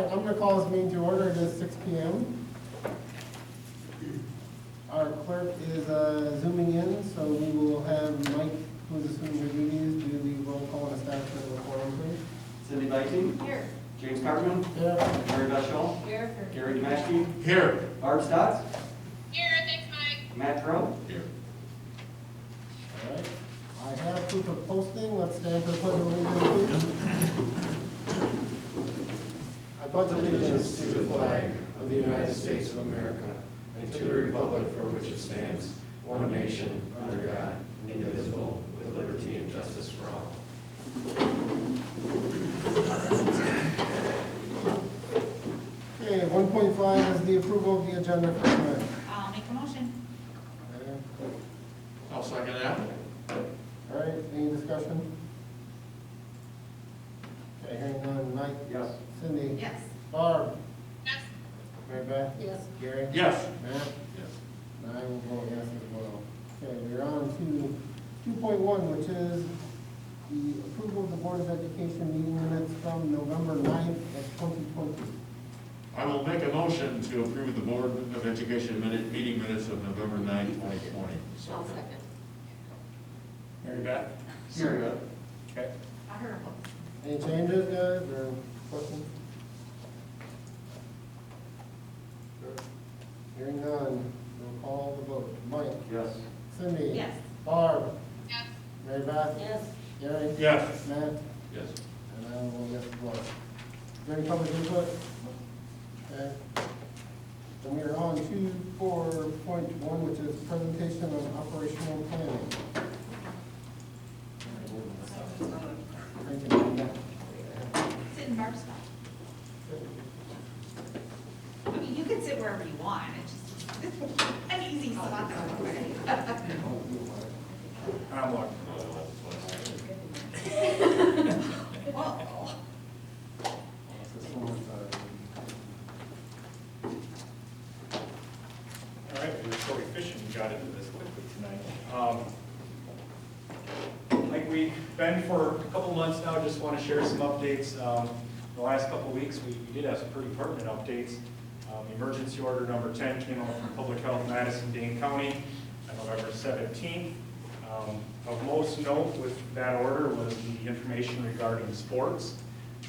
right, I'm gonna call this meeting to order. It is 6 p.m. Our clerk is zooming in, so we will have Mike, who is assuming her duties, do the roll call and establishment of the quorum, please. Cindy Biting. Here. James Cartman. Here. Mary Beth Shaw. Here. Gary Demashki. Here. Barb Stotts. Here, thanks, Mike. Matt Crowe. Here. All right. I have proof of posting. Let's stand for the pledge of allegiance, please. I pledge Allegiance to the flag of the United States of America and to the republic for which it stands, one nation, under God, indivisible, with liberty and justice for all. Okay, 1.5 is the approval of the agenda for tonight. I'll make a motion. Okay. I'll second that. All right, any discussion? Okay, hearing none. Mike? Yes. Cindy? Yes. Barb? Yes. Mary Beth? Yes. Gary? Yes. Matt? Yes. And I will vote yes as well. Okay, we're on to 2.1, which is the approval of the Board of Education meeting minutes from November 9th of 2020. I will make a motion to approve the Board of Education meeting minutes of November 9, 2020. I'll second. Mary Beth? Mary Beth. Okay. I heard him. Any changes, guys, or questions? Hearing none, we'll call the vote. Mike? Yes. Cindy? Yes. Barb? Yes. Mary Beth? Yes. Gary? Yes. Matt? Yes. And I will vote yes as well. Is there any public input? Okay. Then we are on to 4.1, which is presentation of operational planning. Thank you, Linda. Sit in Barb's spot. I mean, you can sit wherever you want. It's just an easy spot to I'm like, Whoa. All right, we were so efficient, we got into this quickly tonight. Like we've been for a couple months now, just want to share some updates. The last couple weeks, we did have some pretty pertinent updates. Emergency order number 10 came out from Public Health Madison-Dane County on November 17th. Of most note with that order was the information regarding sports.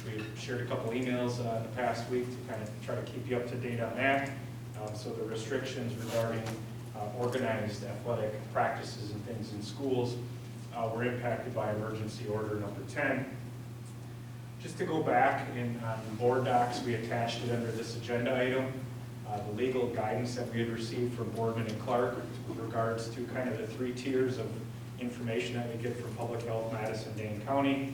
We shared a couple emails in the past week to kind of try to keep you up to date on that. So the restrictions regarding organized athletic practices and things in schools were impacted by emergency order number 10. Just to go back on board docs, we attached it under this agenda item, the legal guidance that we had received from Boardman and Clark with regards to kind of the 3 tiers of information that we get from Public Health Madison-Dane County.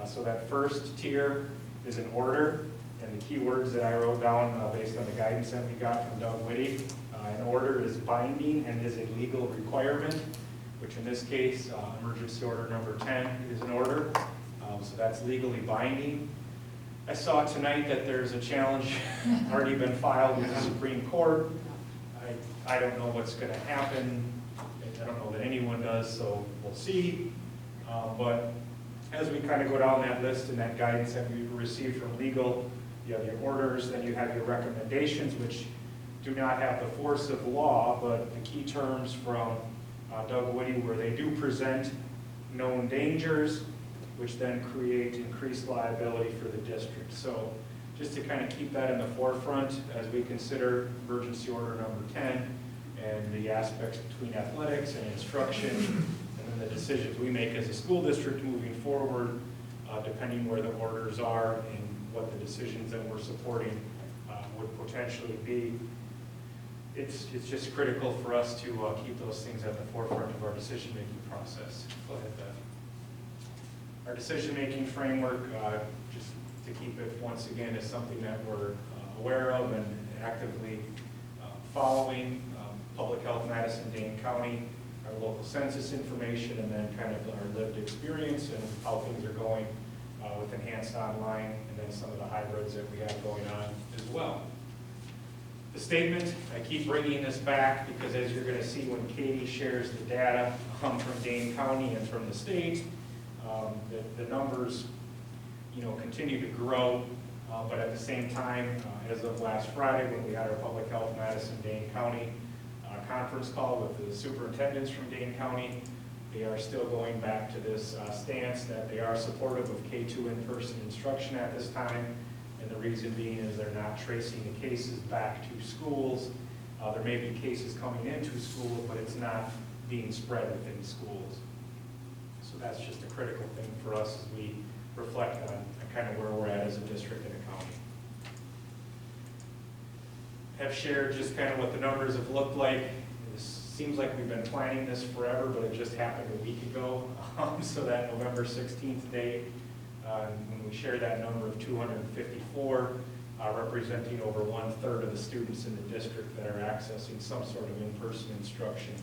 So that first tier is an order, and the key words that I wrote down based on the guidance that we got from Doug Whitty. An order is binding and is a legal requirement, which in this case, emergency order number 10 is an order. So that's legally binding. I saw tonight that there's a challenge already been filed with the Supreme Court. I don't know what's going to happen. I don't know that anyone does, so we'll see. But as we kind of go down that list and that guidance that we received from legal, you have your orders, then you have your recommendations, which do not have the force of law, but the key terms from Doug Whitty, where they do present known dangers, which then create increased liability for the district. So just to kind of keep that in the forefront as we consider emergency order number 10 and the aspects between athletics and instruction, and then the decisions we make as a school district moving forward, depending where the orders are and what the decisions that we're supporting would potentially be. It's just critical for us to keep those things at the forefront of our decision-making process. Go ahead, Beth. Our decision-making framework, just to keep it once again, is something that we're aware of and actively following. Public Health Madison-Dane County, our local census information, and then kind of our lived experience and how things are going with Enhanced Online, and then some of the hybrids that we have going on as well. The statement, I keep bringing this back because as you're going to see when Katie shares the data from Dane County and from the state, the numbers continue to grow. But at the same time, as of last Friday, when we had our Public Health Madison-Dane County conference call with the superintendents from Dane County, they are still going back to this stance that they are supportive of K-2 in-person instruction at this time. And the reason being is they're not tracing the cases back to schools. There may be cases coming into schools, but it's not being spread within schools. So that's just a critical thing for us as we reflect on kind of where we're at as a district and a county. Have shared just kind of what the numbers have looked like. It seems like we've been planning this forever, but it just happened a week ago. So that November 16th date, when we shared that number of 254, representing over 1/3 of the students in the district that are accessing some sort of in-person instruction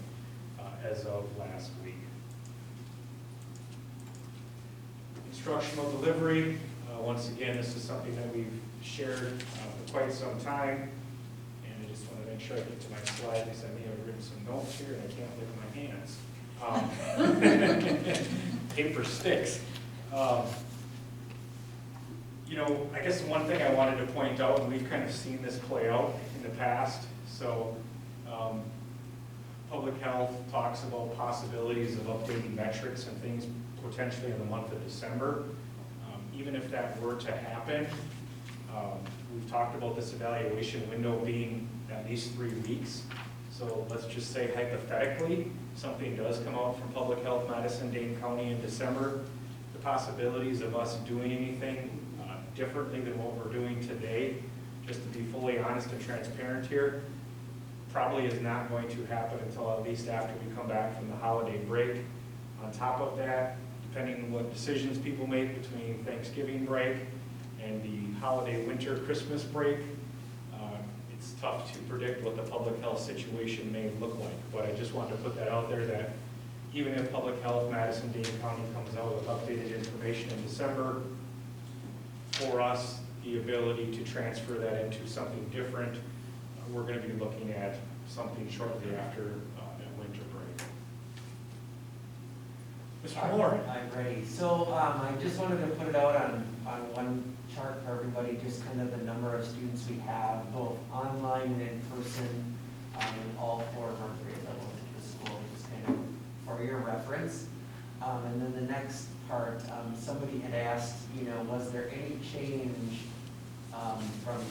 as of last week. Instructional delivery, once again, this is something that we've shared for quite some time. And I just want to make sure I get to my slide, because I may have written some notes here and I can't lift my hands. Paper sticks. You know, I guess one thing I wanted to point out, and we've kind of seen this play out in the past, so public health talks about possibilities of updating metrics and things potentially in the month of December. Even if that were to happen, we've talked about this evaluation window being at least 3 weeks. So let's just say hypothetically, something does come out from Public Health Madison-Dane County in December, the possibilities of us doing anything differently than what we're doing today, just to be fully honest and transparent here, probably is not going to happen until at least after we come back from the holiday break. On top of that, depending on what decisions people make between Thanksgiving break and the holiday winter Christmas break, it's tough to predict what the public health situation may look like. But I just wanted to put that out there that even if Public Health Madison-Dane County comes out with updated information in December, for us, the ability to transfer that into something different, we're going to be looking at something shortly after that winter break. Mr. Moore. I'm ready. So I just wanted to put it out on one chart for everybody, just kind of the number of students we have, both online and in person, in all 4 of our grade levels at the school, just kind of for your reference. And then the next part, somebody had asked, you know, was there any change from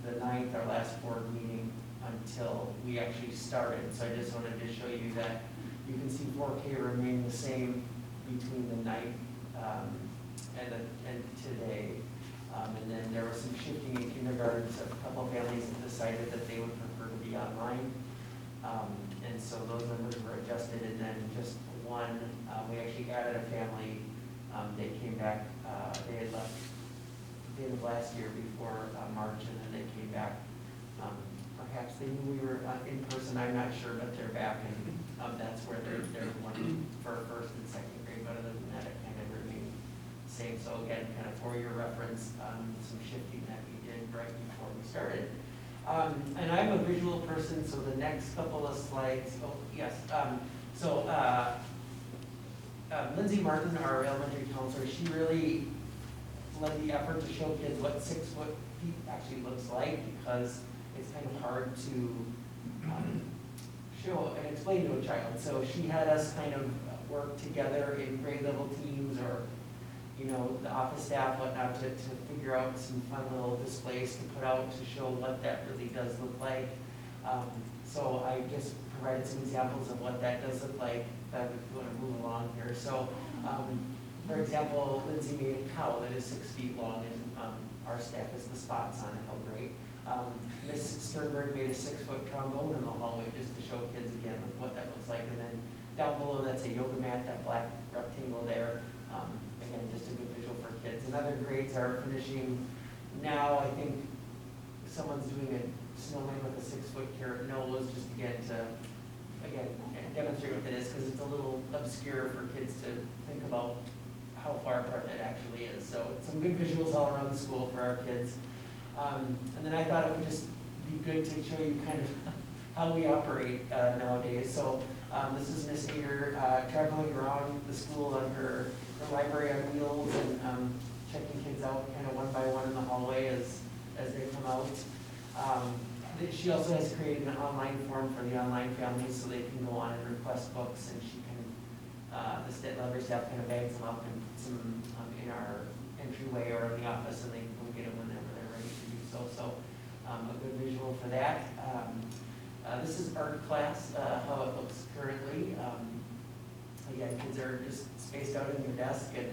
the 9th, our last board meeting, until we actually started? So I just wanted to show you that you can see 4K remain the same between the 9th and today. And then there was some shifting in kindergarten, so a couple of families decided that they would prefer to be online. And so those numbers were adjusted, and then just one, we actually added a family. They came back, they had left the end of last year before March, and then they came back. Perhaps they knew we were in person, I'm not sure, but they're back, and that's where they're one for first and second grade, but other than that, it kind of remained the same. So again, kind of for your reference, some shifting that we did right before we started. And I'm a visual person, so the next couple of slides, oh, yes. Lindsay Martin, our elementary counselor, she really led the effort to show kids what 6 foot feet actually looks like, because it's kind of hard to show and explain to a child. So she had us kind of work together in grade level teams, or, you know, the office staff, whatnot, to figure out some fun little displays to put out to show what that really does look like. So I just provided some examples of what that does look like. That we're going to move along here. So, for example, Lindsay made a cow that is 6 feet long, and our staff has the spots on it. How great! Miss Sternberg made a 6-foot trombone in the hallway just to show kids again what that looks like. And then down below, that's a yoga mat, that black rectangle there. Again, just a good visual for kids. And other grades are finishing now. I think someone's doing a snowman with a 6-foot carrot nose, just to get to, again, demonstrate what that is, because it's a little obscure for kids to think about how far apart that actually is. So some good visuals all around the school for our kids. And then I thought it would just be good to show you kind of how we operate nowadays. So this is Miss Ader traveling around the school on her library on wheels, and checking kids out kind of one by one in the hallway she also has created an online form for the online families so they can go on and request books, and she can, the state library staff kind of bags them up and puts them in our entryway or in the office, and they can go get them whenever they're ready to do so. So a good visual for that. This is art class, how it looks currently. Again, kids are just spaced out in their desk, and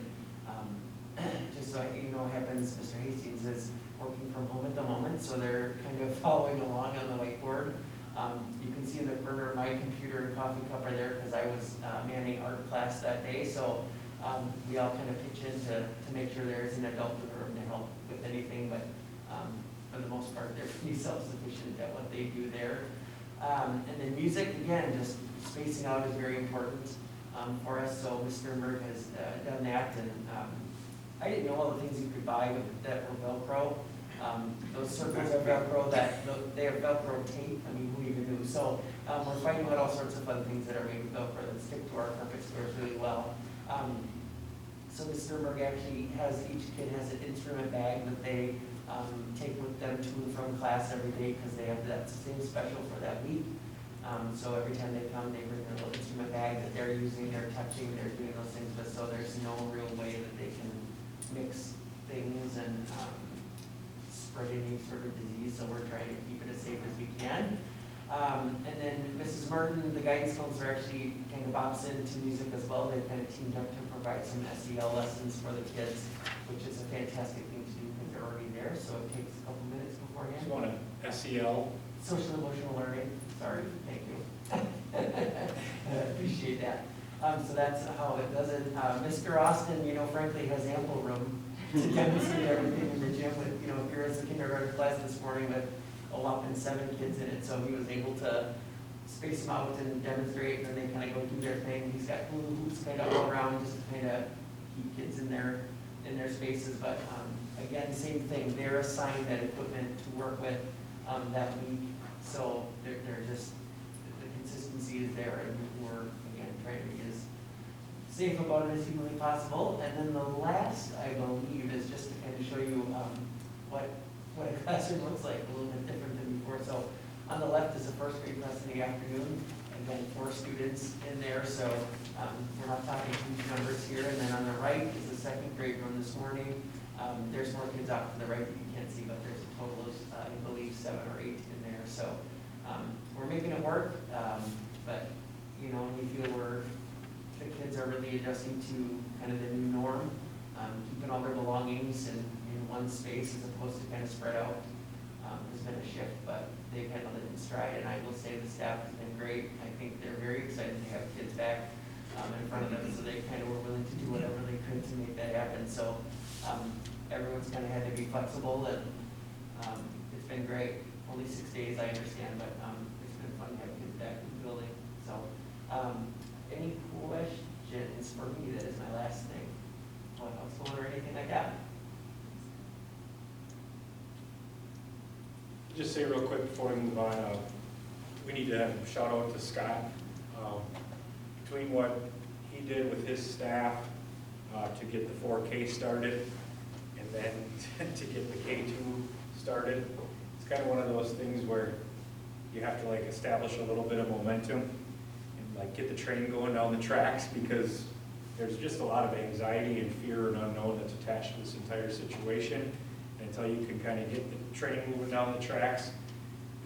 just so you know what happens, Mr. Hastings is working from home at the moment, so they're kind of following along on the whiteboard. You can see in the corner of my computer and coffee cup are there because I was manning art class that day, so we all kind of pitch in to make sure there is an adult in the room to help with anything, but for the most part, they're pretty self-sufficient at what they do there. And then music, again, just spacing out is very important for us, so Mr. Merck has done that, and I didn't know all the things you could buy that were Velcro. Those circles are Velcro, they are Velcro tape, I mean, who even knew? So we're finding out all sorts of fun things that are made with Velcro that stick to our carpet squares really well. So Mr. Merck actually has, each kid has an instrument bag that they take with them to and from class every day because they have that same special for that week. So every time they come, they bring their little instrument bag that they're using, they're touching, they're doing those things with, so there's no real way that they can mix things and spread any sort of disease, so we're trying to keep it as safe as we can. And then Mrs. Martin, the guidance counselor, actually kind of opts into music as well. They've kind of teamed up to provide some SEL lessons for the kids, which is a fantastic thing to do because they're already there, so it takes a couple minutes beforehand. You want an SEL? Social emotional learning, sorry, thank you. I appreciate that. So that's how it does it. Mr. Austin, you know, frankly, has ample room to demonstrate everything in the gym with, you know, if you're in the kindergarten class this morning with a whopping 7 kids in it, so he was able to space them out and demonstrate, and then they kind of go do their thing. He's got hula hoops kind of all around just to kind of keep kids in their spaces, but again, same thing. They're assigned that equipment to work with that week, so they're just, the consistency is there, and we're, again, trying to be as safe about it as humanly possible. And then the last, I believe, is just to kind of show you what a classroom looks like, a little bit different than before. So on the left is a first grade class in the afternoon, again, 4 students in there, so we're not talking huge numbers here. And then on the right is the second grade room this morning. There's more kids out to the right that you can't see, but there's a total of, I believe, 7 or 8 in there. So we're making it work, but you know, we feel the kids are really adjusting to kind of the new norm, keeping all their belongings in one space as opposed to kind of spread out. Has been a shift, but they've handled it in stride, and I will say the staff has been great. I think they're very excited to have kids back in front of them, so they kind of were willing to do whatever they could to make that happen. So everyone's kind of had to be flexible, and it's been great. Only 6 days, I understand, but it's been fun to have kids back in the building. So any questions for me? That is my last thing. What else going or anything like that? Just say real quick before we move on, we need to have a shout out to Scott. Between what he did with his staff to get the 4K started and then to get the K2 started, it's kind of one of those things where you have to like establish a little bit of momentum and like get the train going down the tracks, because there's just a lot of anxiety and fear and unknown that's attached to this entire situation. Until you can kind of get the train moving down the tracks,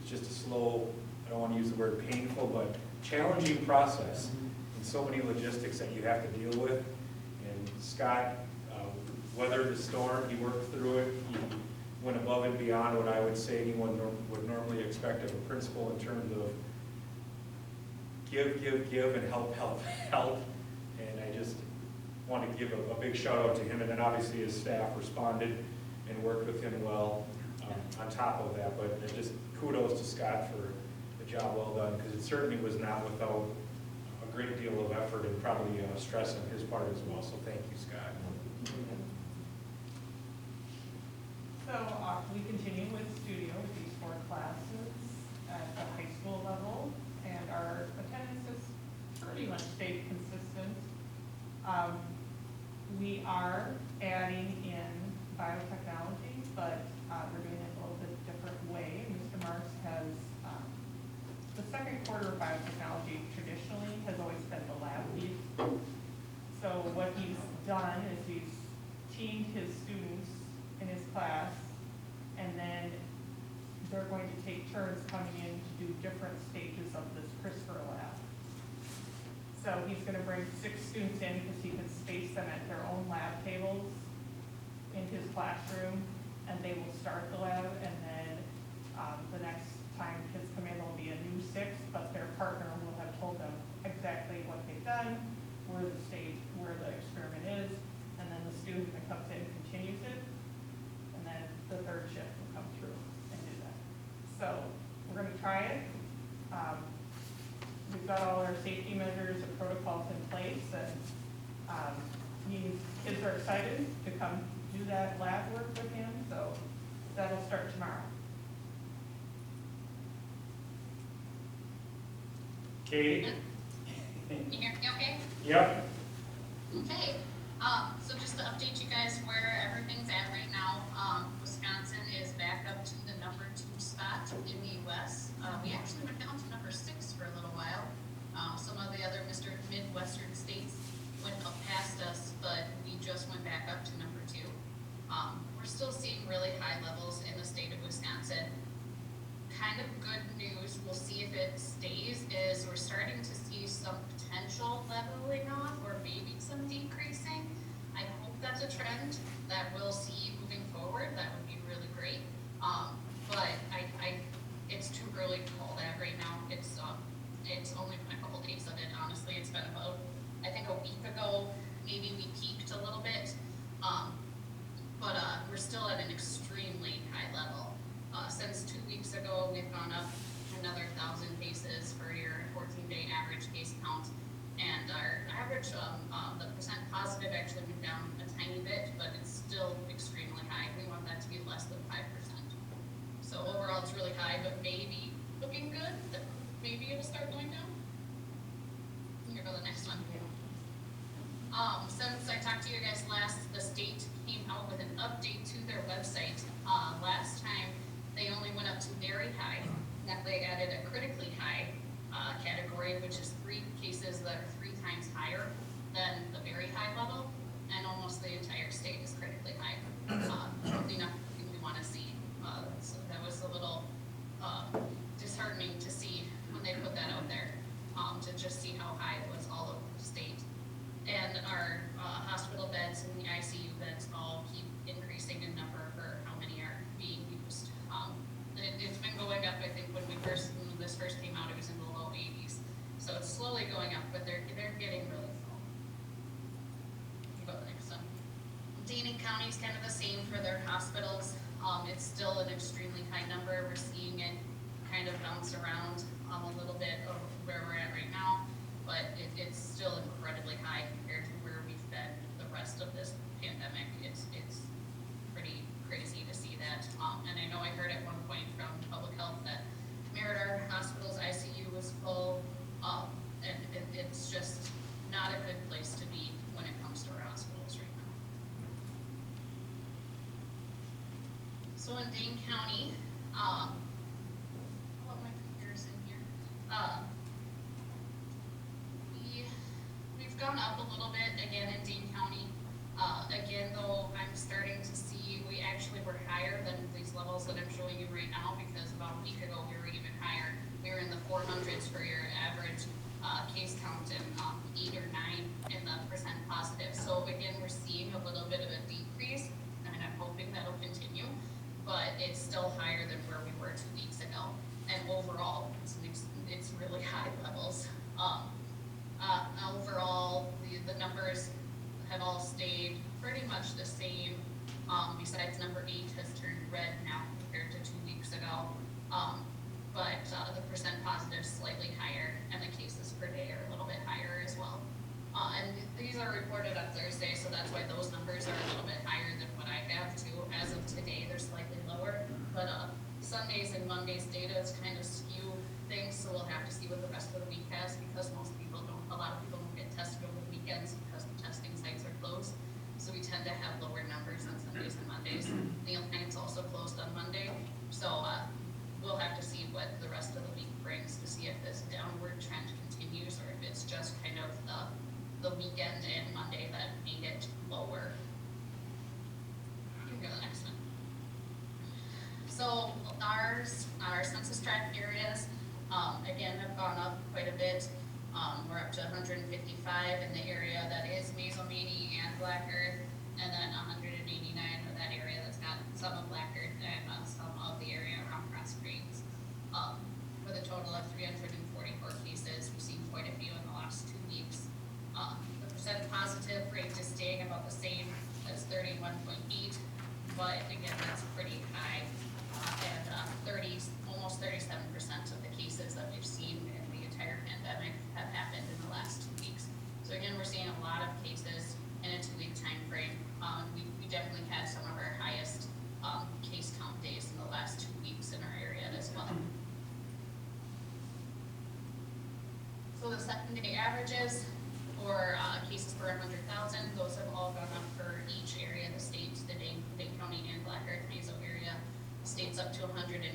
it's just a slow, I don't want to use the word painful, but challenging process, and so many logistics that you have to deal with. And Scott weathered the storm, he worked through it, he went above and beyond what I would say anyone would normally expect of a principal in terms of give, and help. And I just want to give a big shout out to him, and then obviously his staff responded and worked with him well on top of that. But just kudos to Scott for the job well done, because it certainly was not without a great deal of effort and probably stress on his part as well. So thank you, Scott. So we continue with studio with these 4 classes at the high school level, and our attendance has pretty much stayed consistent. We are adding in biotechnology, but we're doing it a little bit different way. Mr. Marks has different stages of this CRISPR lab. So he's gonna bring 6 students in because he can space them at their own lab tables in his classroom, and they will start the lab, and then the next time kids come in, there'll be a new 6, but their partner will have told them exactly what they've done, where the experiment is, and then the student that comes in continues it, and then the third shift will come through and do that. So we're gonna try it. We've got all our safety measures and protocols in place, and kids are excited to come do that lab work with him, so that'll start tomorrow. Katie? Can you hear me okay? Yep. Okay, so just to update you guys where everything's at right now, Wisconsin is back up to the number 2 spot in the US. We actually went down to number 6 for a little while. Some of the other Midwestern states went up past us, but we just went back up to number 2. We're still seeing really high levels in the state of Wisconsin. Kind of good news, we'll see if it stays, is we're starting to see some potential leveling off or maybe some decreasing. I hope that's a trend that we'll see moving forward. That would be really great. But it's too early to call that right now. It's only been a couple days of it, honestly. It's been about, I think, a week ago, maybe we peaked a little bit. But we're still at an extremely high level. Since 2 weeks ago, we've gone up another 1,000 cases for your 14-day average case count. And our average, the percent positive actually went down a tiny bit, but it's still extremely high. We want that to be less than 5%. So overall, it's really high, but maybe looking good, that maybe it'll start going down. Here go the next one. Since I talked to you guys last, the state came out with an update to their website. Last time, they only went up to very high. Now they added a critically high category, which is 3 cases that are 3 times higher than the very high level, and almost the entire state is critically high. Probably not something we want to see. So that was a little disheartening to see when they put that out there, to just see how high it was all over the state. And our hospital beds and the ICU beds all keep increasing in number for how many are being used. It's been going up. I think when this first came out, it was in the low 80s. So it's slowly going up, but they're getting really full. Go to the next one. Dane County is kind of the same for their hospitals. It's still an extremely high number. We're seeing it kind of bounce around a little bit of where we're at right now, but it's still incredibly high compared to where we've been the rest of this pandemic. It's pretty crazy to see that. And I know I heard at one point from public health that Merida Hospital's ICU was full, and it's just not a good place to be when it comes to our hospitals right now. So in Dane County, I'll put my comparison here. We've gone up a little bit again in Dane County. Again, though, I'm starting to see we actually were higher than these levels that I'm showing you right now, because about a week ago we were even higher. We were in the 400s for your average case count, and 8 or 9 in the percent positive. So again, we're seeing a little bit of a decrease, and I'm hoping that'll continue, but it's still higher than where we were 2 weeks ago. And overall, it's really high levels. Overall, the numbers have all stayed pretty much the same, besides number 8 has turned red now compared to 2 weeks ago. But the percent positive is slightly higher, and the cases per day are a little bit higher as well. And these are reported on Thursday, so that's why those numbers are a little bit higher than what I have too. As of today, they're slightly lower, but Sundays and Mondays data is kind of skew things, so we'll have to see what the rest of the week has, because a lot of people don't get tested over the weekends because the testing sites are closed. So we tend to have lower numbers on Sundays and Mondays. Neil Hines also closed on Monday, so we'll have to see what the rest of the week brings to see if this downward trend continues, or if it's just kind of the weekend and Monday that made it lower. You can go to the next one. So our census tract areas, again, have gone up quite a bit. We're up to 155 in the area that is Mesomeany and Black Earth, and then 189 of that area that's got some of Black Earth and some of the area around Cross Springs. With a total of 344 cases, we've seen quite a few in the last 2 weeks. The percent positive rate is staying about the same as 31.8, but again, that's pretty high. Almost 37% of the cases that we've seen in the entire pandemic have happened in the last 2 weeks. So again, we're seeing a lot of cases in a 2-week time frame. We definitely had some of our highest case count days in the last 2 weeks in our area as well. So the 7-day averages for cases per 100,000, those have all gone up for each area of the state, the Dane County and Black Earth Meso area. State's up to 101.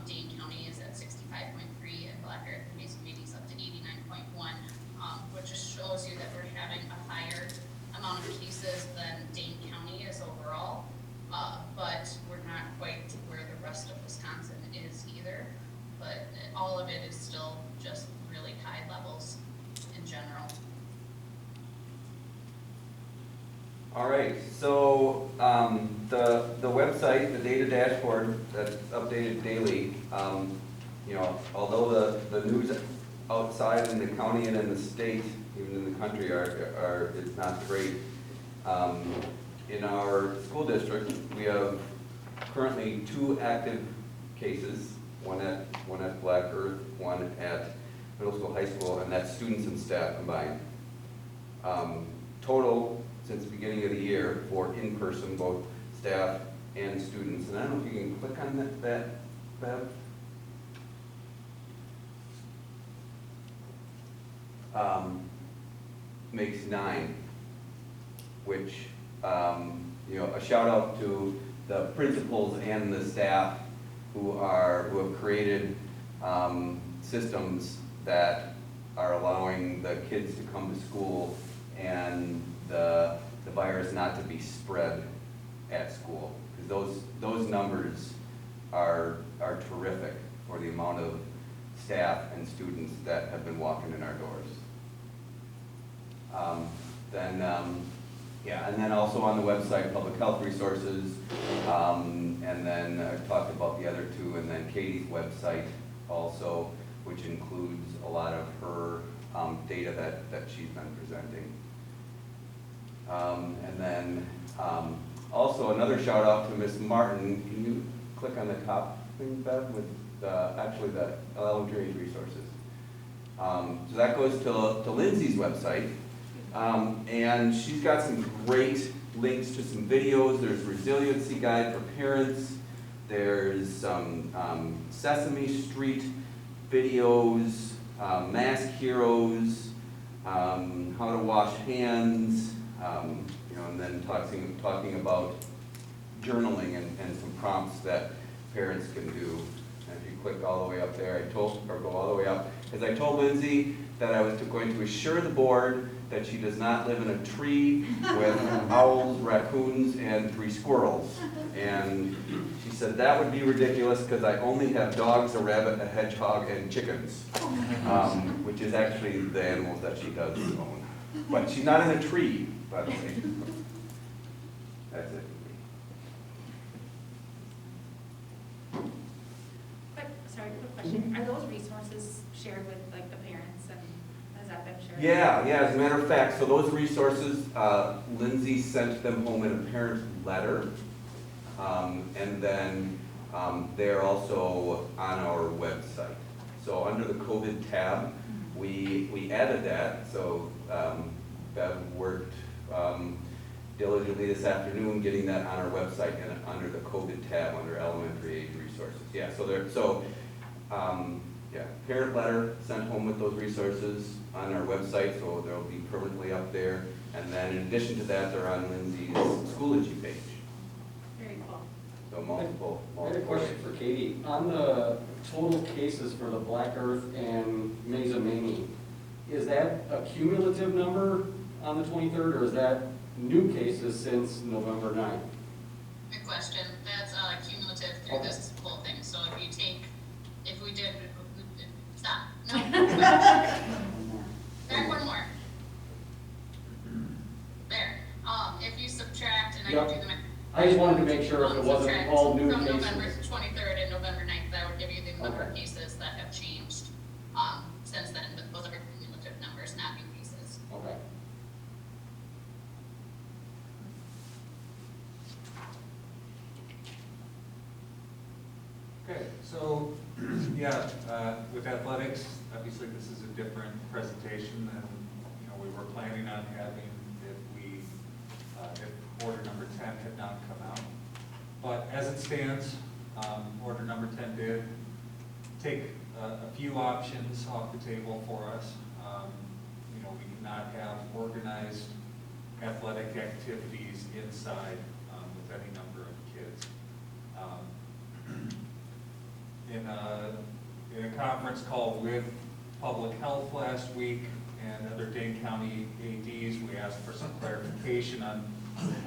Dane County is at 65.3, and Black Earth and Mesomeany is up to 89.1, which just shows you that we're having a higher amount of cases than Dane County is overall, but we're not quite where the rest of Wisconsin is either. But all of it is still just really high levels in general. All right, so the website, the data dashboard that's updated daily, you know, although the news outside in the county and in the state, even in the country, is not great. In our school district, we have currently 2 active cases, one at Black Earth, one at middle school, high school, and that's students and staff combined. Total since the beginning of the year for in-person, both staff and students. And I don't know if you can click on that Bev. Makes 9, which, you know, a shout out to the principals and the staff who have created systems that are allowing the kids to come to school and the virus not to be spread at school. Because those numbers are terrific for the amount of staff and students that have been walking in our doors. And then also on the website, public health resources, and then I talked about the other 2, and then Katie's website also, which includes a lot of her data that she's been presenting. And then also another shout out to Ms. Martin. Can you click on the top thing, Bev, with actually the elementary age resources? So that goes to Lindsay's website. And she's got some great links to some videos. There's resiliency guide for parents. There's some Sesame Street videos, mask heroes, how to wash hands, you know, and then talking about journaling and some prompts that parents can do. And if you click all the way up there, go all the way up, because I told Lindsay that I was going to assure the board that she does not live in a tree with owls, raccoons, and 3 squirrels. And she said that would be ridiculous because I only have dogs, a rabbit, a hedgehog, and chickens, which is actually the animals that she does own. But she's not in a tree, by the way. That's it. Sorry, quick question. Are those resources shared with like the parents, and has that been shared? Yeah, as a matter of fact, so those resources, Lindsay sent them home in a parent's letter, and then they're also on our website. So under the COVID tab, we added that, so Bev worked diligently this afternoon getting that on our website and under the COVID tab under elementary age resources. Yeah, parent letter sent home with those resources on our website, so they'll be permanently up there. And then in addition to that, they're on Lindsay's Schoology page. Very cool. So multiple. I had a question for Katie. On the total cases for the Black Earth and Mesomeany, is that a cumulative number on the 23rd, or is that new cases since November 9th? Good question. That's cumulative through this whole thing. So if we Back one more. There, if you subtract, and I Yep. can do the math. I just wanted to make sure if it wasn't Subtract all new from cases. November 23rd and November 9th, that would give you the number of Okay. cases that have changed, since then, but those are cumulative numbers, not new cases. Okay. Okay, so, yeah, with athletics, obviously this is a different presentation than, we were planning on having if order number 10 had not come out. But as it stands, order number 10 did take a few options off the table for us. We cannot have organized athletic activities inside with any number of kids. In a conference call with Public Health last week and other Dane County ADs, we asked for some clarification on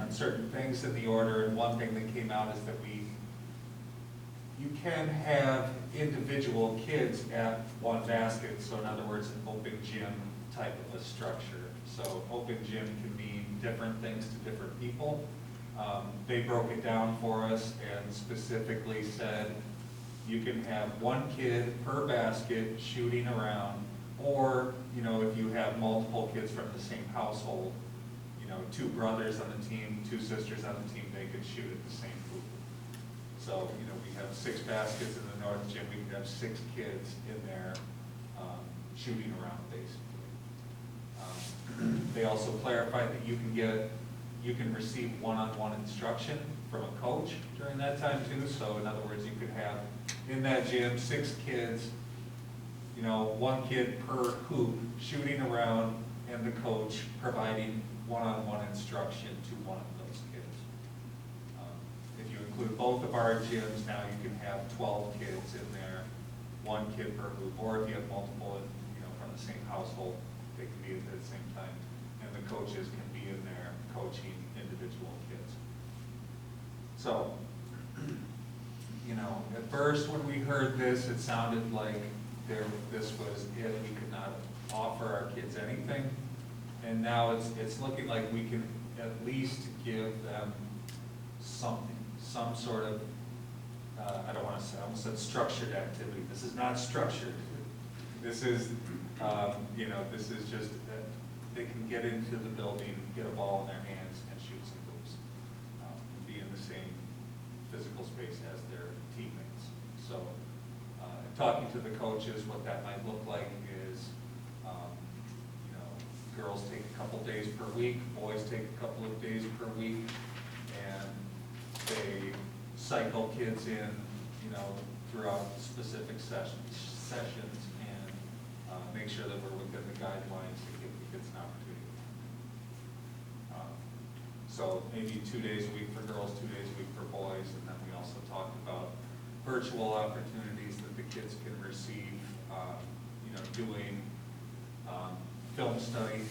certain things in the order, and one thing that came out is that you can have individual kids at one basket, so in other words, an open gym type of a structure. So open gym can mean different things to different people. They broke it down for us and specifically said you can have one kid per basket shooting around, or, if you have multiple kids from the same household, 2 brothers on the team, 2 sisters on the team, they could shoot at the same hoop. So, we have 6 baskets in the north gym, we could have 6 kids in there shooting around, basically. They also clarified that you can receive one-on-one instruction from a coach during that time too. So in other words, you could have in that gym 6 kids, 1 kid per hoop shooting around, and the coach providing one-on-one instruction to one of those kids. If you include both of our gyms, now you can have 12 kids in there, 1 kid per hoop, or if you have multiple, from the same household, they can be at the same time, and the coaches can be in there coaching individual kids. So, at first when we heard this, it sounded like this was it. We could not offer our kids anything. And now it's looking like we can at least give them something, some sort of, I don't want to say, I almost said structured activity. This is not structured. This is, this is just that they can get into the building, get a ball in their hands, and shoot some hoops, and be in the same physical space as their teammates. So, talking to the coaches, what that might look like is, girls take a couple days per week, boys take a couple of days per week, and they cycle kids in, throughout specific sessions and make sure that we're within the guidelines to give the kids an opportunity. So maybe 2 days a week for girls, 2 days a week for boys, and then we also talked about virtual opportunities that the kids can receive, doing film study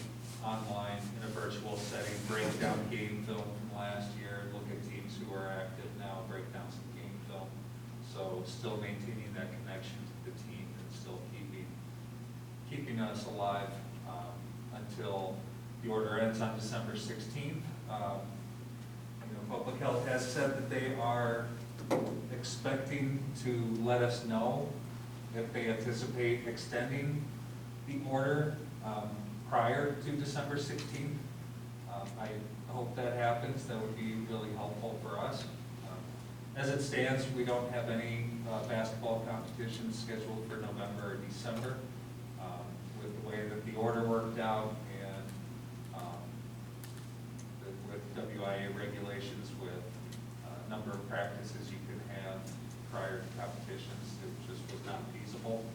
online in a virtual setting, break down game film from last year, look at teams who are active now, break down some game film. So still maintaining that connection to the team and still keeping us alive until the order ends on December 16th. Public Health has said that they are expecting to let us know if they anticipate extending the order prior to December 16th. I hope that happens. That would be really helpful for us. As it stands, we don't have any basketball competitions scheduled for November or December. With the way that the order worked out and with WIA regulations, with a number of practices you can have prior to competitions, it just was not feasible,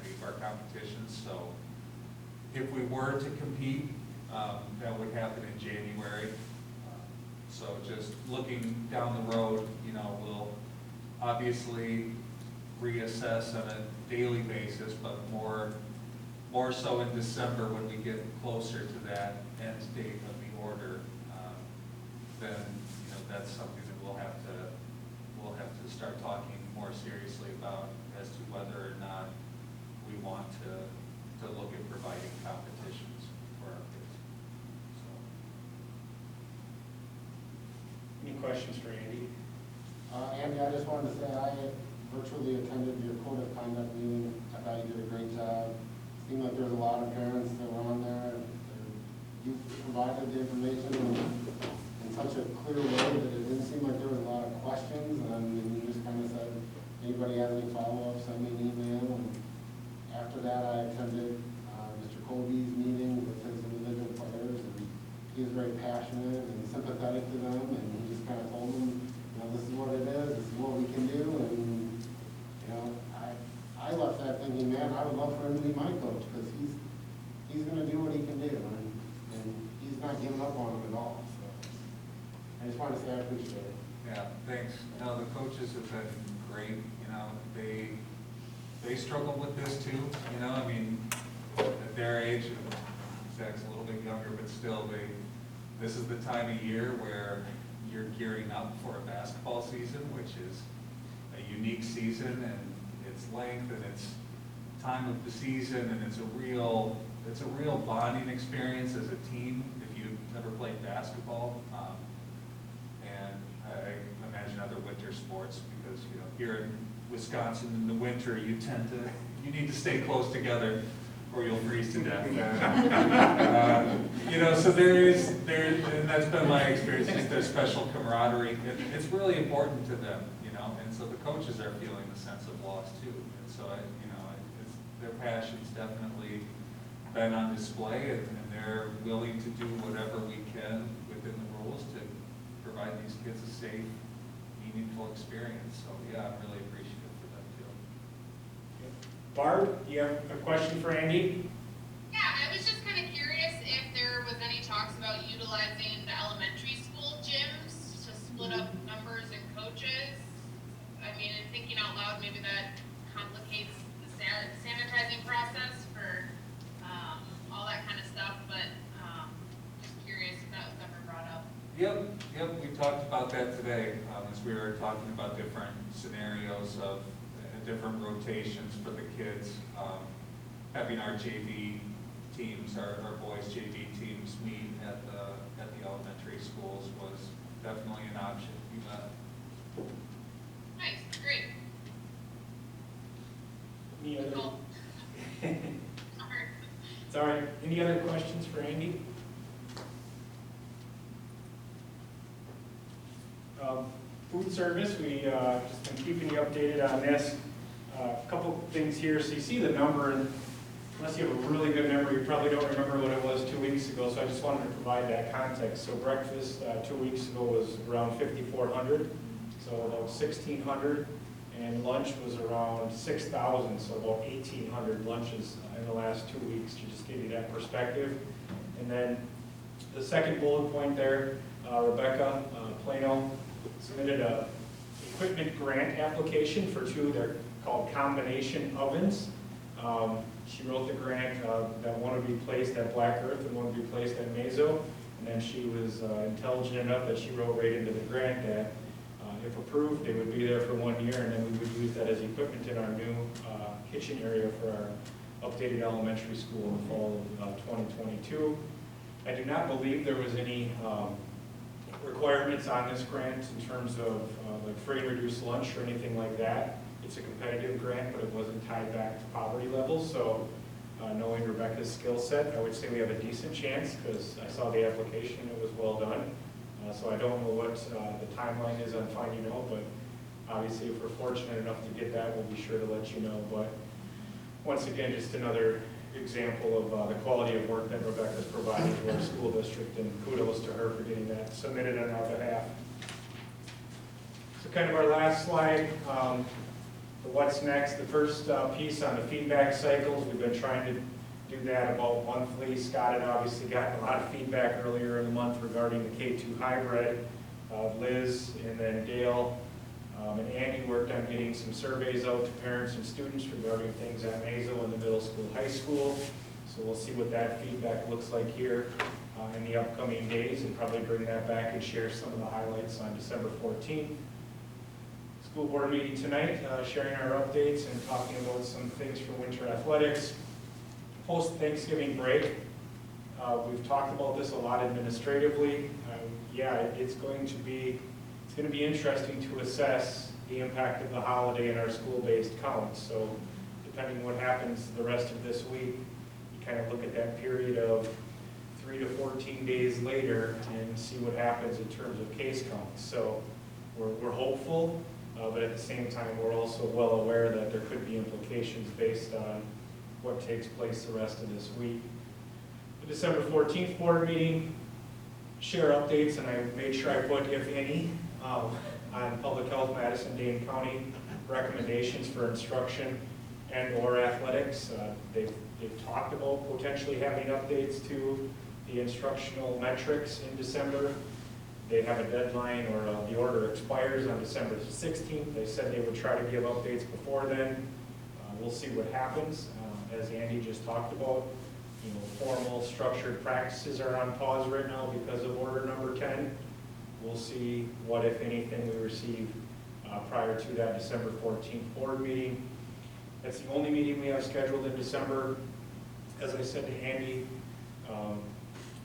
any of our competitions. So if we were to compete, that would happen in January. So just looking down the road, we'll obviously reassess on a daily basis, but more so in December when we get closer to that end date of the order. Then that's something that we'll have to start talking more seriously about as to whether or not we want to to look at providing competitions for our kids. So, Any questions for Andy? Andy, I just wanted to say I virtually attended your code of conduct meeting. I thought you did a great job. Seemed like there was a lot of parents that were on there. You provided the information in such a clear way that it didn't seem like there was a lot of questions. And you just kind of said, anybody has any follow-ups, send me an email. And after that, I attended Mr. Colby's meeting with his individual players. And he was very passionate and sympathetic to them. And he just kind of told them, you know, this is what it is, this is what we can do. And, you know, I left that thinking, man, I would love for him to be my coach because he's going to do what he can do. And he's not giving up on him at all. So I just wanted to say I appreciate it. yeah, thanks. No, the coaches have been great, you know, they struggle with this too, you know, I mean, at their age, Zach's a little bit younger, but still, this is the time of year where you're gearing up for a basketball season, which is a unique season, and its length and its time of the season, and it's a real bonding experience as a team if you've never played basketball. And I imagine other winter sports, because you know here in Wisconsin in the winter you need to stay close together or you'll freeze to death. You know, so and that's been my experience, is there's special camaraderie. It's really important to them, you know, and so the coaches are feeling the sense of loss too. And so, their passion's definitely been on display, and they're willing to do whatever we can within the rules to provide these kids a safe, meaningful experience. So yeah, I'm really appreciative for them too. Barb, you have a question for Andy? Yeah, I was just kind of curious if there was any talks about utilizing the elementary school gyms to split up numbers and coaches. I mean, and thinking out loud, maybe that complicates the sanitizing process for all that kind of stuff, but just curious if that was ever brought up. Yep, we talked about that today, as we were talking about different scenarios of different rotations for the kids. Having our JV teams, our boys JV teams meet at the elementary schools was definitely an option. You bet. Nice, great. Any other? Cool. Sorry. It's all right. Any other questions for Andy? Food service, we just been keeping you updated on this. A couple things here. So you see the number, and unless you have a really good memory, you probably don't remember what it was 2 weeks ago, so I just wanted to provide that context. So breakfast 2 weeks ago was around 5,400, so about 1,600, and lunch was around 6,000, so about 1,800 lunches in the last 2 weeks, to just give you that perspective. And then the second bullet point there, Rebecca Plano submitted a equipment grant application for two. They're called combination ovens. She wrote the grant that one would be placed at Black Earth and one would be placed at Mazo. And then she was intelligent enough that she wrote right into the grant that if approved, they would be there for 1 year, and then we would use that as equipment in our new kitchen area for our updated elementary school in the fall of 2022. I do not believe there was any requirements on this grant in terms of like free and reduced lunch or anything like that. It's a competitive grant, but it wasn't tied back to poverty levels. So knowing Rebecca's skill set, I would say we have a decent chance, because I saw the application and it was well done. So I don't know what the timeline is on finding out, but obviously if we're fortunate enough to get that, we'll be sure to let you know. But once again, just another example of the quality of work that Rebecca's provided to our school district, and kudos to her for getting that submitted on our behalf. So kind of our last slide, the what's next, the first piece on the feedback cycles. We've been trying to do that about monthly. Scott had obviously gotten a lot of feedback earlier in the month regarding the K2 hybrid. Liz and then Dale and Andy worked on getting some surveys out to parents and students regarding things at Mazo in the middle school, high school. So we'll see what that feedback looks like here in the upcoming days, and probably bring that back and share some of the highlights on December 14th. School board meeting tonight, sharing our updates and talking about some things for winter athletics. post-Thanksgiving break. We've talked about this a lot administratively. Yeah, it's going to be interesting to assess the impact of the holiday in our school-based counts. So depending what happens the rest of this week, you kind of look at that period of 3 to 14 days later and see what happens in terms of case counts. So we're hopeful, but at the same time, we're also well aware that there could be implications based on what takes place the rest of this week. The December 14th board meeting, share updates, and I made sure I put, if any, on Public Health Madison-Dane County recommendations for instruction and/or athletics. They've talked about potentially having updates to the instructional metrics in December. They have a deadline, or the order expires on December 16th. They said they would try to give updates before then. We'll see what happens. As Andy just talked about, formal structured practices are on pause right now because of order number 10. We'll see what, if anything, we receive prior to that December 14th board meeting. That's the only meeting we have scheduled in December. As I said to Andy,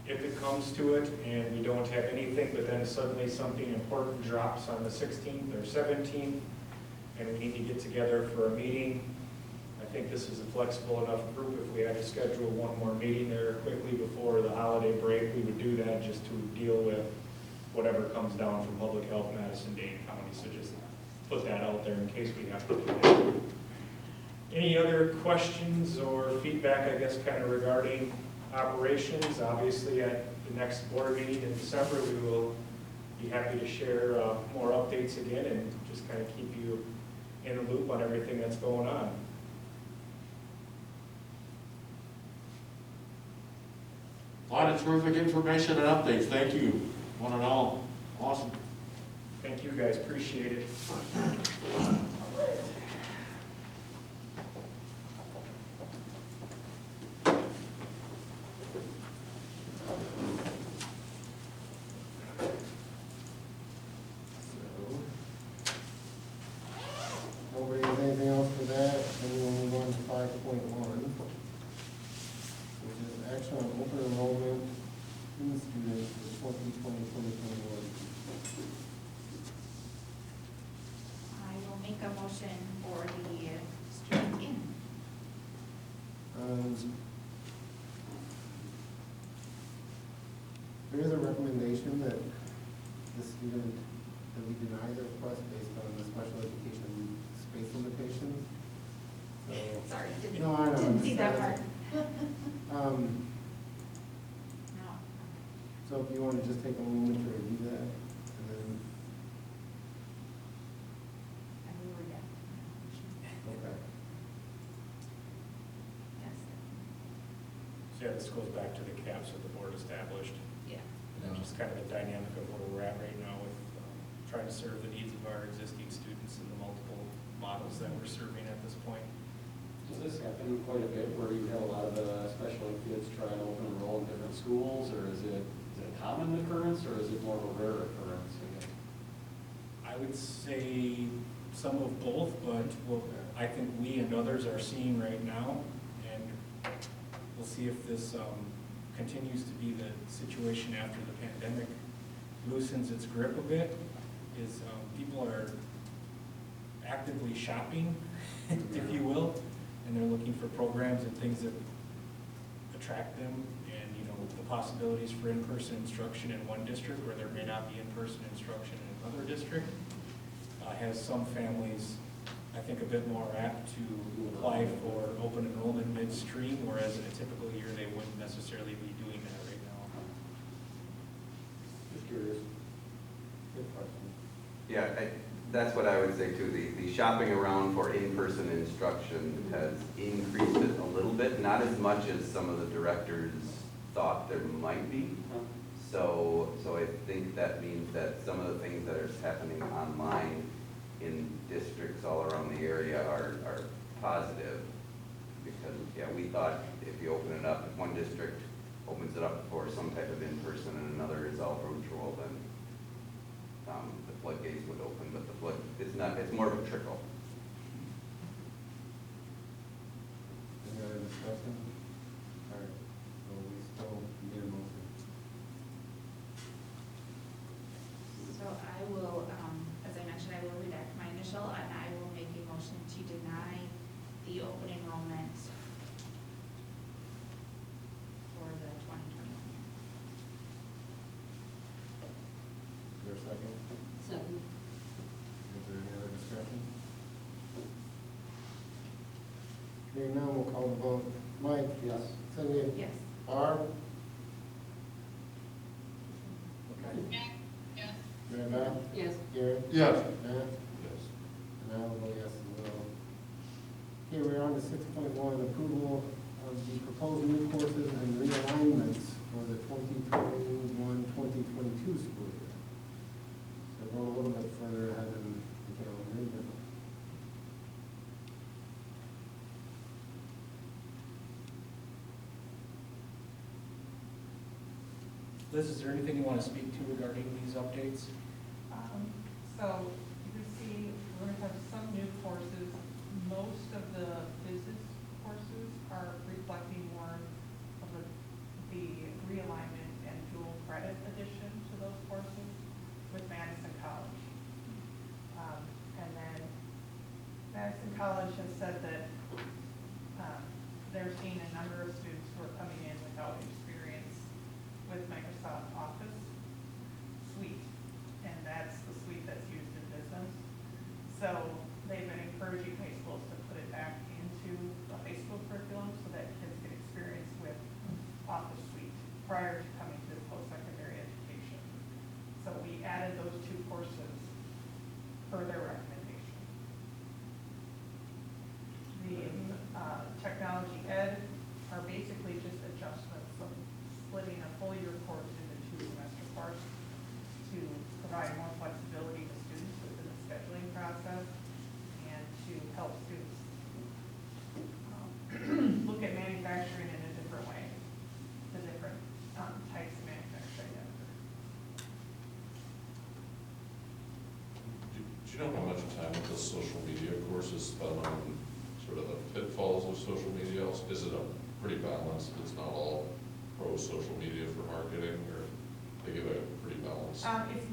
if it comes to it and we don't have anything, but then suddenly something important drops on the 16th or 17th, and we need to get together for a meeting, I think this is a flexible enough group. If we had to schedule one more meeting there quickly before the holiday break, we would do that just to deal with whatever comes down from Public Health Madison-Dane County. So just put that out there in case we have to do that. Any other questions or feedback, I guess, kind of regarding operations? Obviously, at the next board meeting in December, we will be happy to share more updates again and just kind of keep you in the loop on everything that's going on. A lot of terrific information and updates. Thank you, one and all. Awesome. Thank you, guys. Appreciate it. Nobody has anything else for that, then we'll move on to 5.1, which is action on open enrollment in students for 2020-2021. I will make a motion for the student in. There is a recommendation that the student, that we deny the request based on the special education space limitations. So, Sorry, no, I know. didn't see that part. Um, No. So if you want to just take a moment to review that, and then, And we were, yeah. okay. Yes. So yeah, this goes back to the caps that the board established. Yeah. And just kind of the dynamic of where we're at right now with trying to serve the needs of our existing students in the multiple models that we're serving at this point. Does this happen quite a bit where you have a lot of the special ed kids try and open enroll in different schools, or is it a common occurrence, or is it more of a rare occurrence? I would say some of both, but what I think we and others are seeing right now, and we'll see if this continues to be the situation after the pandemic loosens its grip a bit, is people are actively shopping, if you will, and they're looking for programs and things that attract them, and the possibilities for in-person instruction in one district where there may not be in-person instruction in another district has some families, I think, a bit more apt to apply for open enrollment midstream, whereas in a typical year they wouldn't necessarily be doing that right now. Just curious. Good question. Yeah, that's what I would say too. The shopping around for in-person instruction has increased it a little bit, not as much as some of the directors thought there might be. So I think that means that some of the things that are happening online in districts all around the area are positive. Because, yeah, we thought if you open it up, if one district opens it up for some type of in-person and another is all virtual, then the floodgates would open, but it's more of a trickle. Any other discussion? second? Second. Is there any other discussion? Hearing none, we'll call the vote. Mike? Yes. Cindy? Yes. Barb? Okay. Yes. Mary Beth? Yes. Gary? Yes. Matt? Yes. And I will vote yes as well. Okay, we're on to 6.1, approval of the proposed new courses and realignments for the 2021-2022 school year. So going a little bit further ahead in the calendar year. Liz, is there anything you want to speak to regarding these updates? So you see, we're going to have some new courses. Most of the business courses are reflecting more of the realignment and dual credit addition to those courses with Madison College. And then Madison College has said that they're seeing a number of students who are coming in without experience with Microsoft Office Suite, and that's the suite that's used in business. So they've been encouraging high schools to put it back into the high school curriculum so that kids get experience with Office Suite prior to coming to post-secondary education. So we added those two courses per their recommendation. The technology ed are basically just adjustments of splitting a full year course into 2 semester parts to provide more flexibility to students within the scheduling process and to help students look at manufacturing in a different way, the different types of manufacturing. Do you know how much time the social media course is spent on sort of the pitfalls of social media? Is it a pretty balanced, it's not all pro social media for marketing, or they give it a pretty balanced? It's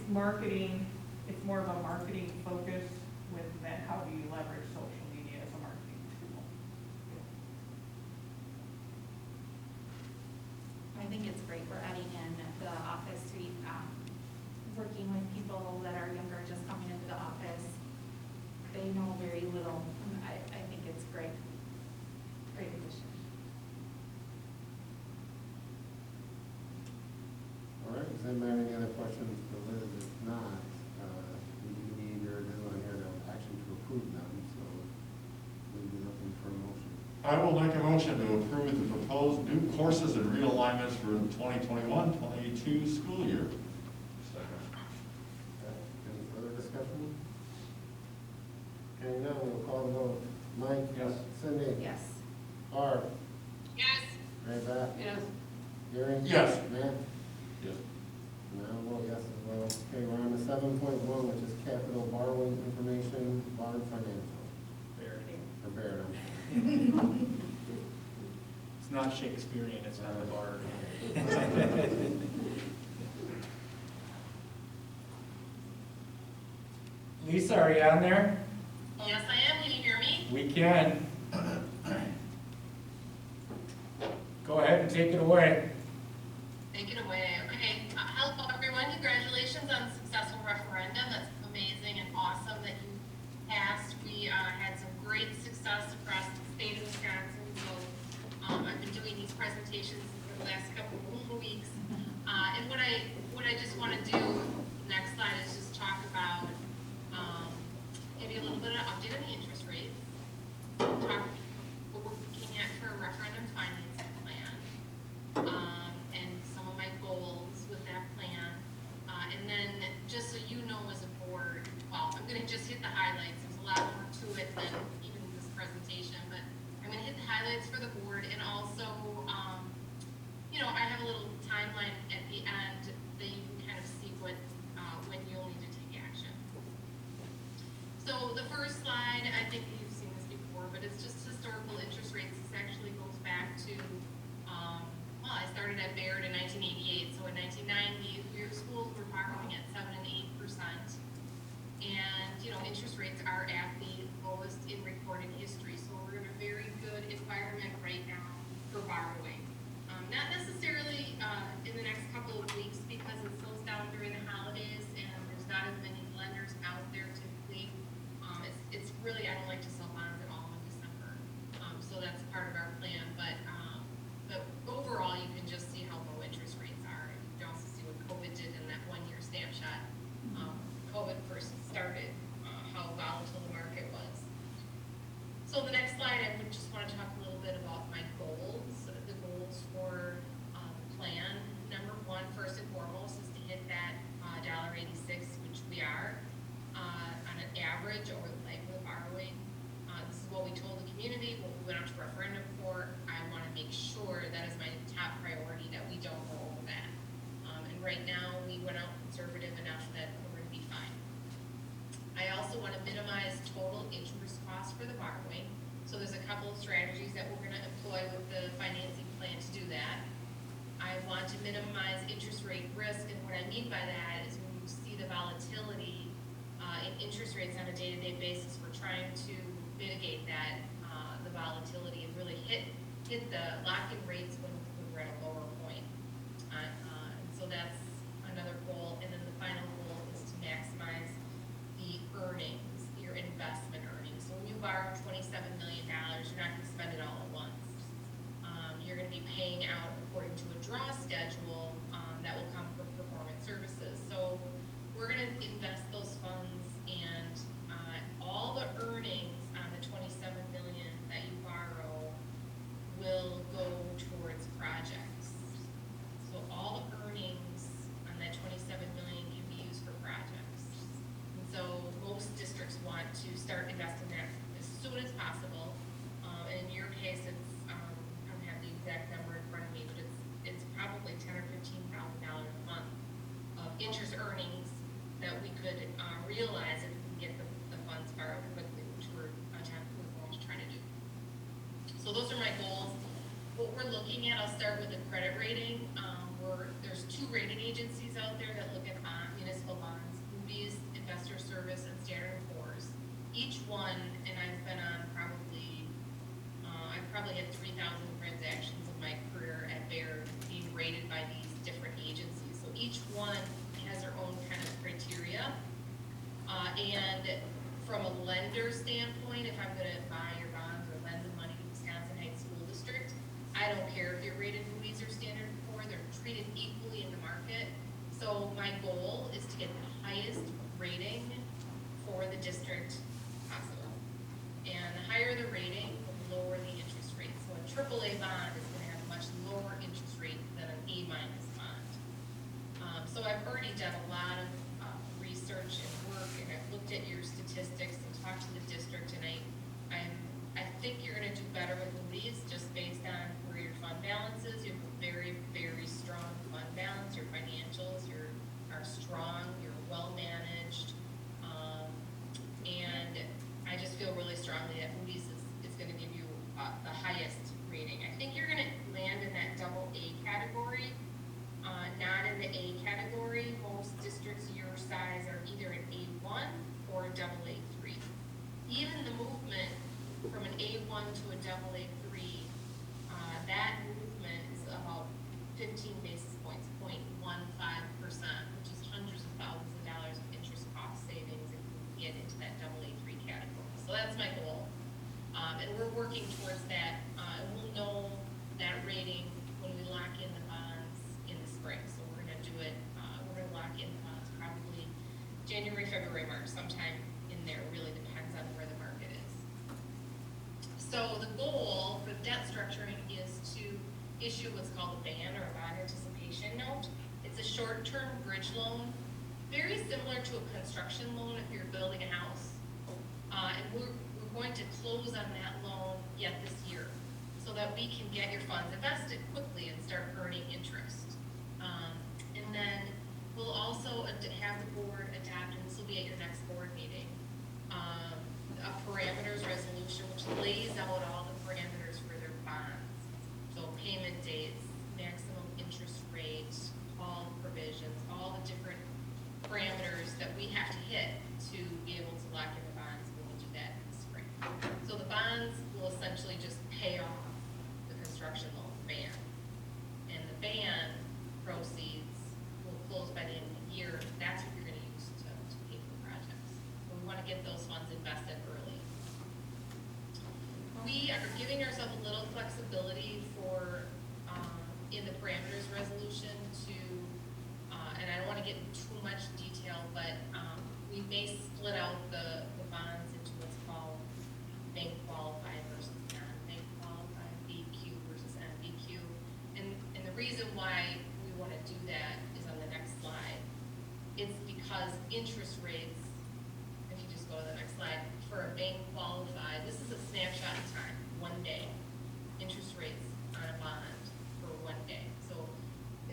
marketing, it's more of a marketing focus with then how do you leverage social media as a marketing tool. I think it's great we're adding in the Office Suite, working with people that are younger, just coming into the office. They know very little. I think it's great. Great addition. All right, does anybody have any other questions for Liz? If not, we do need your deadline here to action to approve them, so we'll be looking for a motion. I will make a motion to approve the proposed new courses and realignments for the 2021-22 school year. Second. Okay, any further discussion? Okay, now we'll call the vote. Mike? Yes. Cindy? Yes. Barb? Yes. Mary Beth? Yes. Gary? Yes. Matt? Yes. And I'll vote yes as well. Okay, we're on to 7.1, which is capital borrowing information, Barb Financial. Or Baird, It's not Shakespearean, it's not the bard. Lisa, are you on there? Yes, I am. Can you hear me? We can. Go ahead and take it away. Take it away. Okay. Hello, everyone. Congratulations on the successful referendum. That's amazing and awesome that you passed. We had some great success across the state of Wisconsin. So I've been doing these presentations for the last couple of weeks. And what I just want to do, next slide, is just talk about maybe a little bit of update on the interest rates. Talk what we're looking at for a referendum financing plan. And some of my goals with that plan. And then, just so you know as a board, well, I'm gonna just hit the highlights. There's a lot more to it than even this presentation, but I'm gonna hit the highlights for the board, and also, I have a little timeline at the end that you can kind of see when you'll need to take action. So the first slide, I think you've seen this before, but it's just historical interest rates. This actually goes back to, I started at Baird in 1988. So in 1990, your schools were borrowing at 7% and 8%. And, interest rates are at the lowest in recorded history. So we're in a very good environment right now for borrowing. Not necessarily in the next couple of weeks because it slows down during the holidays storage over the life of the borrowing. This is what we told the community, what we went out to referendum for. I want to make sure that is my top priority, that we don't go over that. And right now, we went out conservative enough that we're going to be fine. I also want to minimize total interest costs for the borrowing. So there's a couple of strategies that we're going to employ with the financing plan to do that. I want to minimize interest rate risk, and what I mean by that is when you see the volatility in interest rates on a day-to-day basis, we're trying to mitigate that, the volatility, and really hit the lock-in rates when we're at a lower point. And so that's another goal. And then the final goal is to maximize the earnings, your investment earnings. So when you borrow $27 million, you're not going to spend it all at once. You're going to be paying out according to a draw schedule that will come from performance services. So we're going to invest those funds, and all the earnings on the $27 million that you borrow will go towards projects. So all the earnings on that $27 million can be used for projects. And so most districts want to start investing that as soon as possible. And in your case, it's I don't have the exact number in front of me, but it's probably $10,000 or $15,000 a month of interest earnings that we could realize if we can get the funds borrowed quickly, which we're going to try to do. So those are my goals. What we're looking at, I'll start with the credit rating. There's 2 rating agencies out there that look at municipal bonds: Moody's, Investor Service, and Standard & Poor's. Each one, and I've been on I've probably had 3,000 transactions in my career at Baird being rated by these different agencies. So each one has their own kind of criteria. And from a lender standpoint, if I'm going to buy your bonds or lend the money to Wisconsin Heights School District, I don't care if you're rated Moody's or Standard & Poor's, they're treated equally in the market. So my goal is to get the highest rating for the district possible. And the higher the rating, the lower the interest rate. So a AAA bond is going to have a much lower interest rate than an A- bond. So I've already done a lot of research and work, and I've looked at your statistics and talked to the district, and I think you're going to do better with Moody's just based on where your fund balance is. You have a very, very strong fund balance. Your financials are strong. You're well managed, and I just feel really strongly that Moody's is going to give you the highest rating. I think you're going to land in that AA category, not in the A category. Most districts your size are either an A1 or a AA3. Even the movement from an A1 to a AA3, that movement is about 15 basis points, 0.15%, which is hundreds of thousands of dollars of interest cost savings if we get into that AA3 category. So that's my goal. And we're working towards that. And we'll know that rating when we lock in the bonds in the spring. So we're going to do it, we're going to lock in the bonds probably January, February, March, sometime in there. Really depends on where the market is. So the goal for debt structuring is to issue what's called a BAN, or a bond anticipation note. It's a short-term bridge loan, very similar to a construction loan if you're building a house. And we're going to close on that loan yet this year, so that we can get your funds invested quickly and start earning interest. And then we'll also have the board adopt, and this will be at your next board meeting, a parameters resolution which lays out all the parameters for their bonds. So payment dates, maximum interest rates, all provisions, all the different parameters that we have to hit to be able to lock in the bonds when we do that in the spring. So the bonds will essentially just pay off the construction loan ban. And the ban proceeds will close by the end of the year. That's what you're going to use to pay for the projects. So we want to get those funds invested early. We are giving ourselves a little flexibility for, in the parameters resolution to, and I don't want to get into too much detail, but we may split out the bonds into what's called bank qualified versus non-bank qualified, BQ versus NBQ. And the reason why we want to do that is on the next slide. It's because interest rates, if you just just go to the next slide, for a bank qualified, this is a snapshot in time, 1 day. Interest rates on a bond for 1 day. So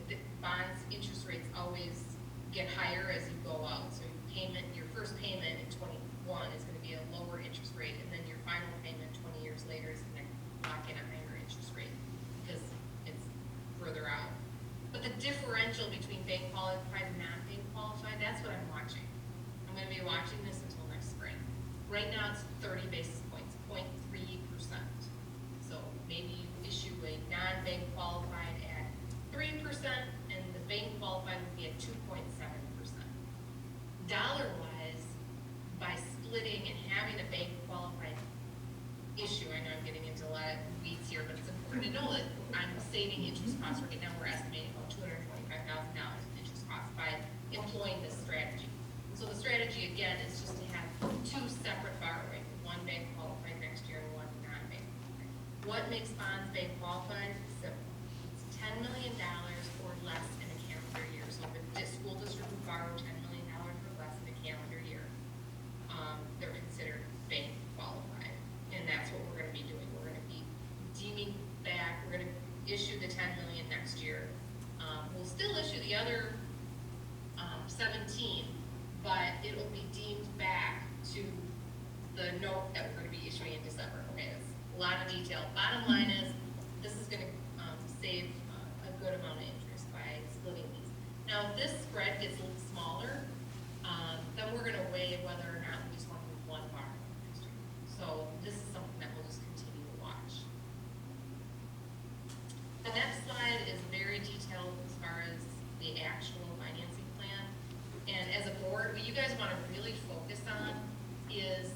the bonds, interest rates always get higher as you go out. So your first payment in 21 is gonna be a lower interest rate, and then your final payment 20 years later is gonna lock in a higher interest rate because it's further out. But the differential between bank qualified and non-bank qualified, that's what I'm watching. I'm gonna be watching this until next spring. Right now, it's 30 basis points, 0.3%. So maybe you issue a non-bank qualified at 3%, and the bank qualified would be at 2.7%. Dollar-wise, by splitting and having a bank qualified issue, I know I'm getting into a lot of weeds here, but it's important to know that I'm saving interest costs. Right now, we're estimating about $225,000 in interest costs by employing this strategy. So the strategy, again, is just to have 2 separate borrowings, one bank qualified next year and one non-bank qualified. What makes bonds bank qualified? Simple. It's $10 million or less in a calendar year. So if a school district would borrow $10 million or less in a calendar year, they're considered bank qualified. And that's what we're gonna be doing. We're gonna be deeming back, we're gonna issue the 10 million next year. We'll still issue the other 17, but it'll be deemed back to the note that we're gonna be issuing in December. Okay, that's a lot of detail. Bottom line is, this is gonna save a good amount of interest by splitting these. Now, if this spread gets a little smaller, then we're gonna weigh whether or not we just want to move one bar next year. So this is something that we'll just continue to watch. The next slide is very detailed as far as the actual financing plan. And as a board, what you guys want to really focus on is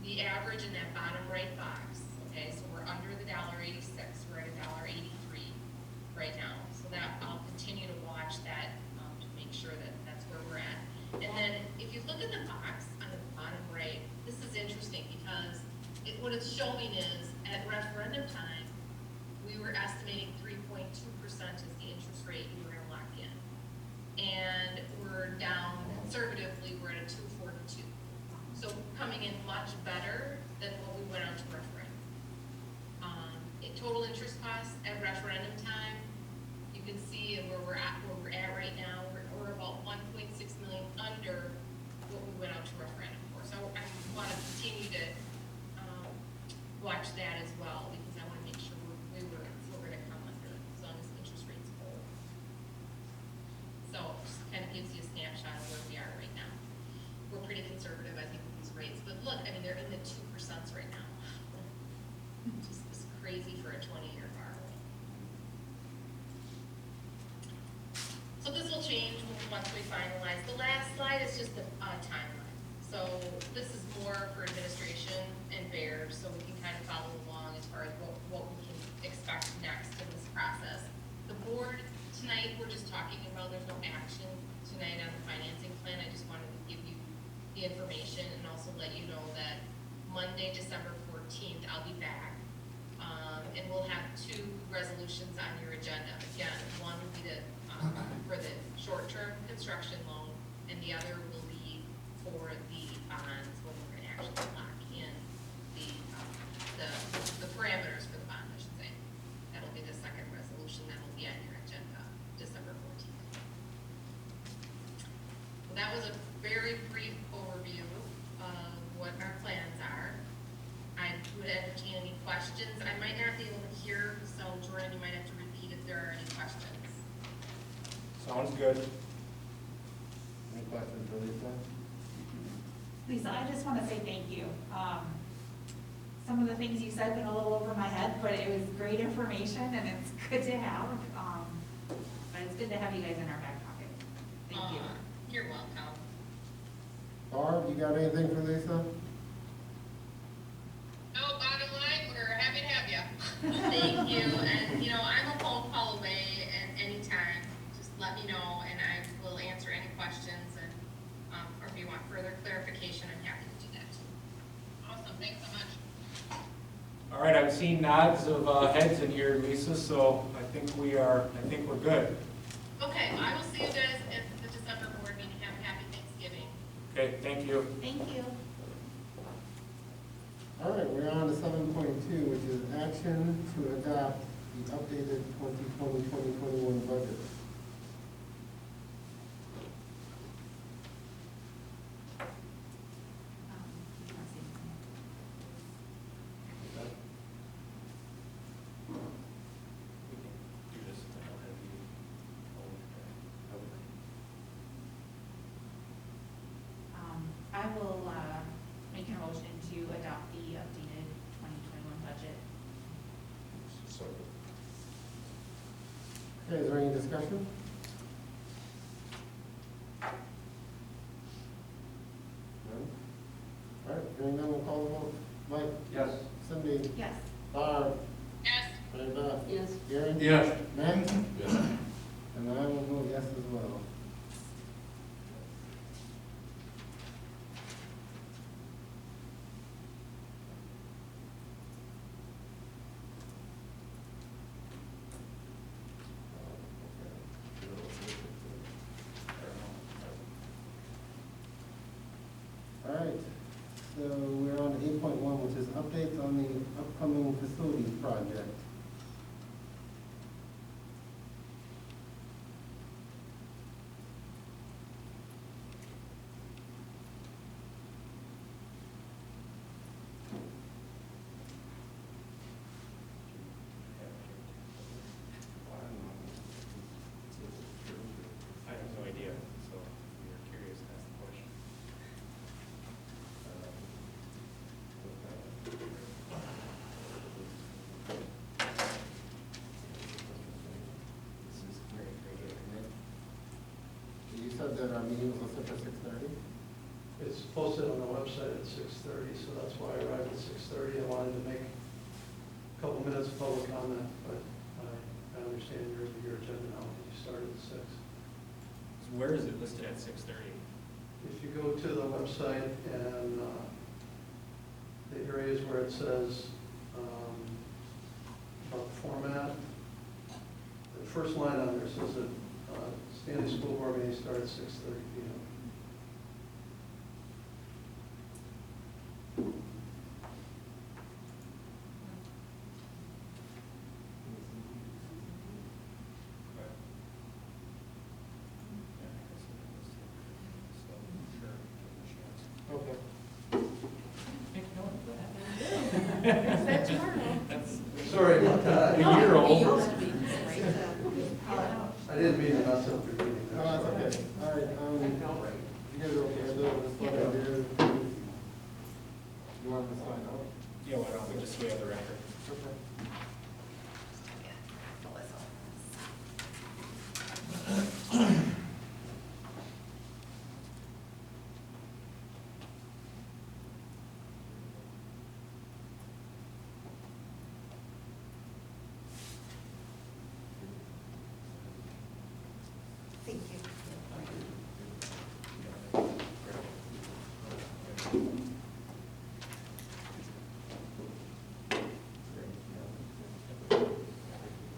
the average in that bottom right box. Okay, so we're under the $1.86, we're at $1.83 right now. So that I'll continue to watch that to make sure that that's where we're at. And then if you look at the box on the bottom right, this is interesting because what it's showing is at referendum time, we were estimating 3.2% as the interest rate you were going to lock in. And we're down conservatively, we're at a 2.42. So coming in much better than what we went out to referendum. Total interest costs at referendum time, you can see where we're at right now. We're about 1.6 million under what we went out to referendum for. So I want to continue to watch that as well because I want to make sure we're going to come under as long as interest rates hold. So it just kind of gives you a snapshot of where we are right now. We're pretty conservative, I think, with these rates. But look, I mean, they're in the 2% right now. Just is crazy for a 20-year borrowing. So this will change once we finalize. The last slide is just a timeline. So this is more for administration and bears, so we can kind of follow along as far as what we can expect next in this process. The board tonight, we're just talking about, there's no action tonight on the financing plan. I just wanted to give you the information and also let you know that Monday, December 14th, I'll be back. And we'll have 2 resolutions on your agenda. Again, one will be for the short-term construction loan, and the other will be for the bonds when we're going to actually lock in the parameters for the bond, I should say. That'll be the second resolution that will be on your agenda, December 14th. Well, that was a very brief overview of what our plans are. I would entertain any questions. I might not be able to hear, so Jordan, you might have to repeat if there are any questions. Sounds good. Any questions for Lisa? Lisa, I just want to say thank you. Some of the things you said went a little over my head, but it was great information and it's good to have. But it's good to have you guys in our back pocket. Thank you. You're welcome. Barb, you got anything for Lisa? No, bottom line, we're happy to have you. Thank you, and I'm a phone call away, and anytime, just let me know, and I will answer any questions, and or if you want further clarification, I'm happy to do that too. Awesome, thanks so much. All right, I'm seeing nods of heads in here, Lisa, so I think we're good. Okay, I will see you guys at the December board meeting. Have a happy Thanksgiving. Okay. Okay, thank you. Thank you. All right, we're on to 7.2, which is action to adopt the updated 2020-2021 budget. I will make a motion to adopt the updated 2021 budget. So, Okay, is there any discussion? None? All right, hearing none, we'll call the vote. Mike? Yes. Cindy? Yes. Barb? Yes. Mary Beth? Yes. Gary? Yes. Matt? yes. And I will vote yes as well. All right, so we're on to 8.1, which is updates on the upcoming facilities project. I have no idea, so if you're curious, ask the question. You said that our meeting was set for 6:30? It's posted on the website at 6:30, so that's why I arrived at 6:30. I wanted to make a couple minutes of public comment, but I understand your agenda now. You started at 6. Where is it listed at 6:30? If you go to the website and the areas where it says about the format, the first line on there says that Stanley School Board meeting starts at 6:30 p.m. Okay. Is that tomorrow? Sorry about that. A year old. I didn't mean to mess up your meeting. No, that's okay. All right, you guys are okay with this one idea? You want to sign out? Yeah, why don't we just we have the record? Okay. Thank you.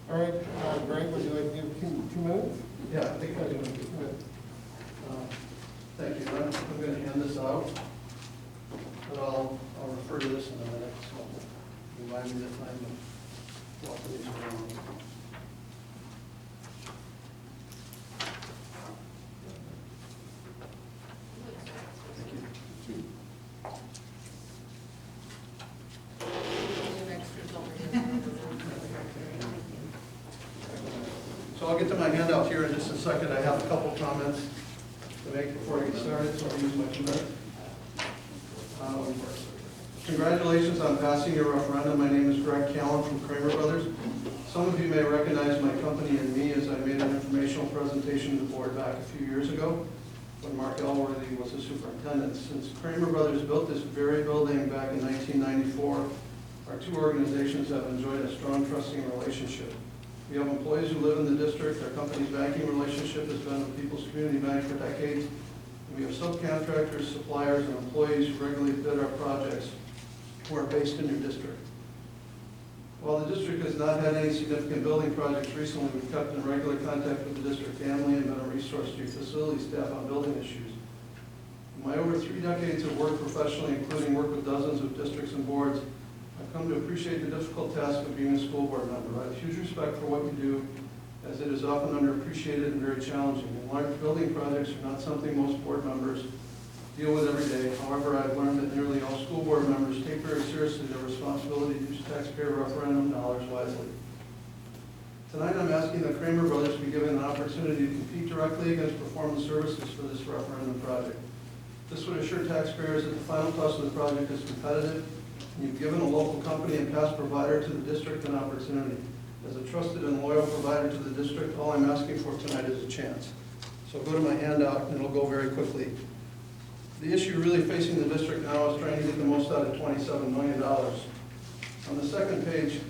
All right, Greg, would you like to give 2 minutes? Yeah, I think I can. 2 minutes. Thank you. I'm going to hand this out, but I'll refer to this in a minute, so remind me that I'm walking these around. So I'll get to my handout here in just a second. I have a couple comments to make before I get started, so I'll use my 2 minutes. Congratulations on passing your referendum. My name is Greg Callen from Kramer Brothers. Some of you may recognize my company and me as I made an informational presentation to the board back a few years ago when Mark Elworthy was the superintendent. Since Kramer Brothers built this very building back in 1994, our 2 organizations have enjoyed a strong trusting relationship. We have employees who live in the district. Our company's banking relationship has been with People's Community Bank for decades. We have subcontractors, suppliers, and employees who regularly bid our projects who are based in your district. While the district has not had any significant building projects recently, we've kept in regular contact with the district family and been a resource to your facility staff on building issues. In my over 3 decades of work professionally, including work with dozens of districts and boards, I've come to appreciate the difficult task of being a school board member. I have huge respect for what you do, as it is often underappreciated and very challenging. And large building projects are not something most board members deal with every day. However, I've learned that nearly all school board members take very seriously their responsibility to use taxpayer referendum dollars wisely. Tonight, I'm asking the Kramer Brothers to be given an opportunity to compete directly against Performance Services for this referendum project. This would assure taxpayers that the final cost of the project is competitive, and you've given a local company and past provider to the district an opportunity. As a trusted and loyal provider to the district, all I'm asking for tonight is a chance. So go to my handout, and it'll go very quickly. The issue really facing the district now is trying to get the most out of $27 million. On the second page,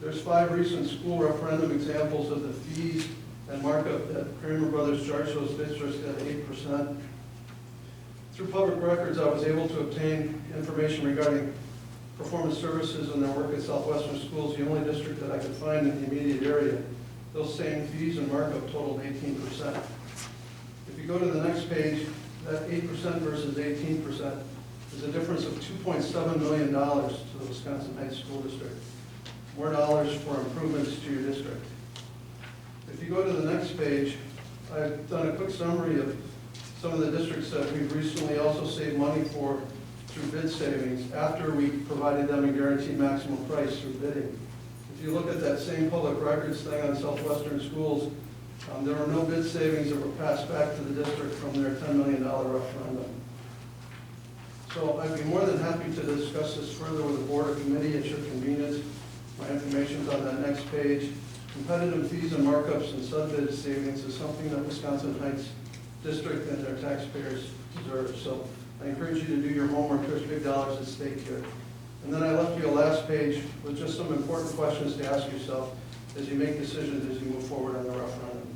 there's 5 recent school referendum examples of the fees and markup that Kramer Brothers charged those districts at 8%. Through public records, I was able to obtain information regarding Performance Services and their work at Southwestern Schools, the only district that I could find in the immediate area. Those same fees and markup totaled 18%. If you go to the next page, that 8% versus 18% is a difference of $2.7 million to the Wisconsin Heights School District. More dollars for improvements to your district. If you go to the next page, I've done a quick summary of some of the districts that we've recently also saved money for through bid savings after we provided them a guaranteed maximum price through bidding. If you look at that same public records thing on Southwestern Schools, there were no bid savings that were passed back to the district from their $10 million referendum. So I'd be more than happy to discuss this further with the board or committee at your convenience. My information's on that next page. Competitive fees and markups and sub-bid savings is something that Wisconsin Heights District and their taxpayers deserve. So I encourage you to do your homework. There's big dollars at stake here. And then I left you a last page with just some important questions to ask yourself as you make decisions as you move forward on the referendum.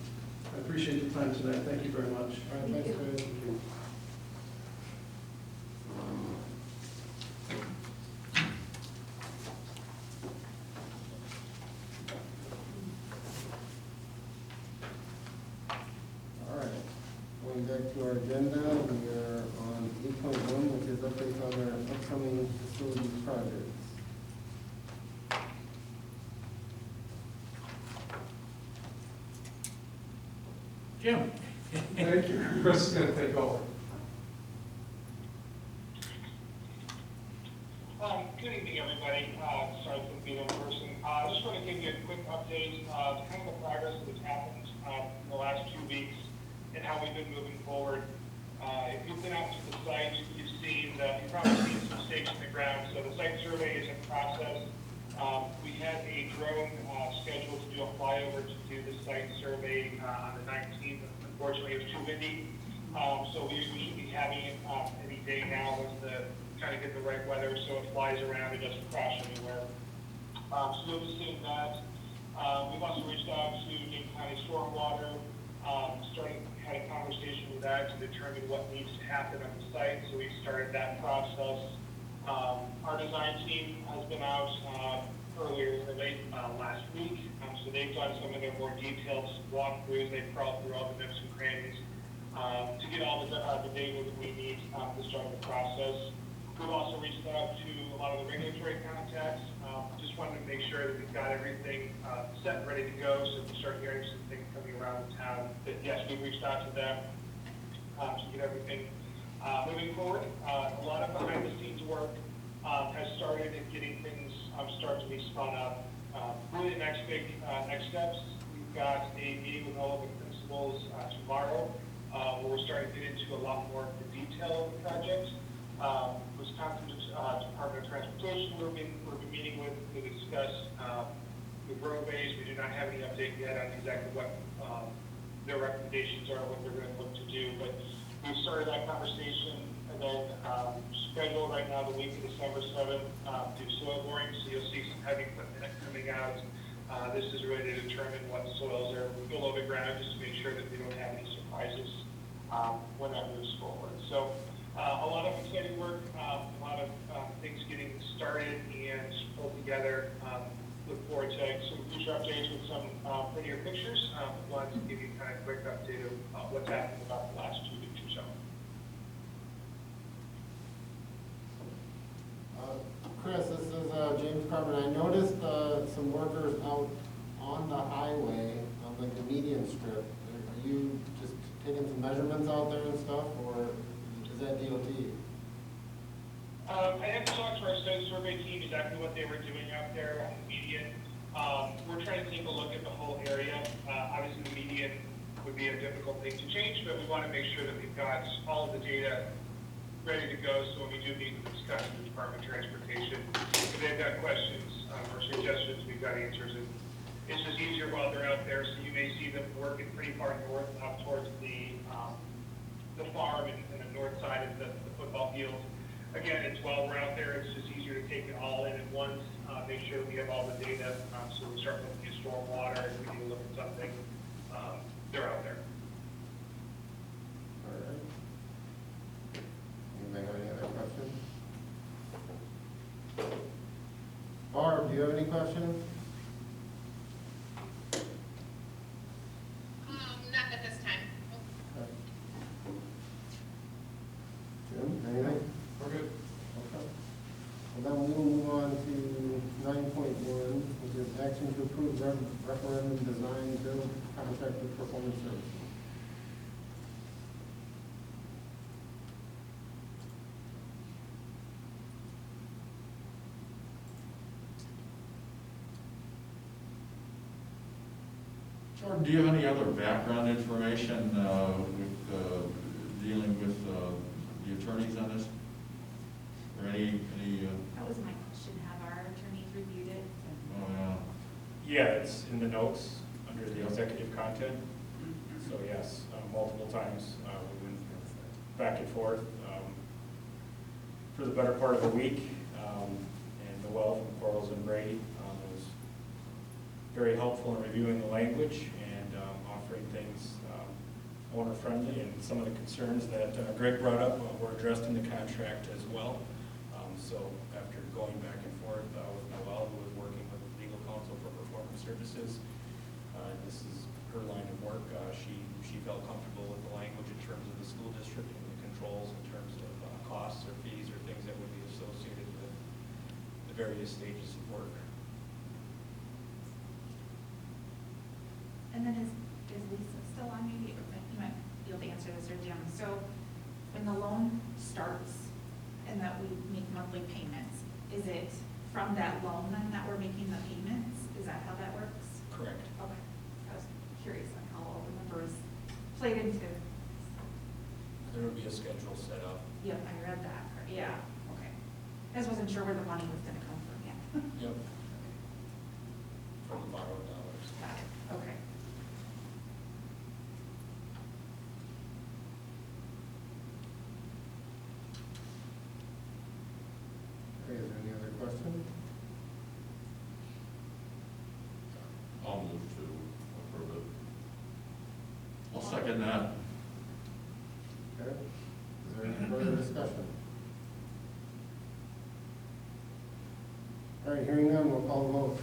I appreciate the time tonight. Thank you very much. All right, thanks, Chris. All right, going back to our agenda, we are on 8.1, which is updates on our upcoming facilities projects. Jim? Thank you. Chris is going to take over. Good evening, everybody. Sorry for being in person. I just want to give you a quick update of kind of the progress that's happened in the last 2 weeks and how we've been moving forward. If you've been out to the site, you've seen that you've probably seen some stakes in the ground. So the site survey is in process. We had a drone scheduled to do a flyover to do the site survey on the 19th. Unfortunately, it was too windy. So we should be having it any day now once the kind of get the right weather so it flies around and doesn't crash anywhere. So you'll be seeing that. We've also reached out to Dane County Stormwater, had a conversation with that to determine what needs to happen on the site. So we started that process. Our design team has been out earlier or late last week. So they've done some of their more detailed walkthroughs. They've crawled through all the nooks and crannies to get all the data that we need to start the process. We've also reached out to a lot of the regulatory contacts. Just wanted to make sure that we've got everything set and ready to go so we start hearing some things coming around the town. But yes, we've reached out to them to get everything moving forward. A lot of behind the scenes work has started in getting things start to be spun up. Really the next big next steps, we've got a meeting with all of the principals tomorrow where we're starting to get into a lot more of the detail of the project. Wisconsin Department of Transportation we'll be meeting with to discuss the roadways. We do not have any update yet on exactly what their recommendations are, what they're going to look to do, but we've started that conversation and then scheduled right now the week of December 7th do soil boring, so you'll see some heavy equipment coming out. This is really to determine what soils are below the ground just to make sure that we don't have any surprises when that moves forward. So a lot of exciting work, a lot of things getting started and pulled together. Look forward to some future updates with some prettier pictures. Wanted to give you kind of a quick update of what's happened about the last 2 weeks or so. Department, I noticed, some workers out on the highway, on like the median strip. Are you just taking some measurements out there and stuff, or is that DOT? I have to talk to our site survey team exactly what they were doing out there on the median. We're trying to take a look at the whole area. Obviously, the median would be a difficult thing to change, but we want to make sure that we've got all of the data ready to go, so when we do need to discuss with the Department of Transportation, if they've got questions or suggestions, we've got answers. And it's just easier while they're out there, so you may see them working pretty far north, up towards the farm and the north side of the football field. Again, it's while we're out there, it's just easier to take it all in at once, make sure we have all the data, so we start looking at stormwater, if we need to look at something, they're out there. All right. Anybody have any other questions? Barb, do you have any questions? Not at this time. Okay. Jim, anything? We're good. Okay. Well, then we will move on to 9.1, which is action to approve referendum design build contract with performance services. Jordan, do you have any other background information dealing with the attorneys on this? Or any? That was my question, have our attorneys reviewed it? Oh, Yeah, it's in the notes under the executive content. So yes, multiple times we went back and forth for the better part of a week. And Noel from Quarles and Brady was very helpful in reviewing the language and offering things owner-friendly, and some of the concerns that Greg brought up were addressed in the contract as well. So after going back and forth with Noel, who was working with legal counsel for performance services, this is her line of work. She felt comfortable with the language in terms of the school district and the controls in terms of costs or fees or things that would be associated with the various stages of work. And then is Lisa still on? Maybe you might be able to answer this, or Jim. So when the loan starts and that we make monthly payments, is it from that loan then that we're making the payments? Is that how that works? Correct. Okay. I was curious on how all the numbers played into. There would be a schedule set up. Yep, I read that. Yeah, okay. I just wasn't sure where the money was gonna come from yet. Yep. From the borrowed dollars. Got it, okay. Okay, is there any other questions? I'll move to approve it. I'll second that. Okay. Is there any further discussion? All right, hearing none, we'll call the vote.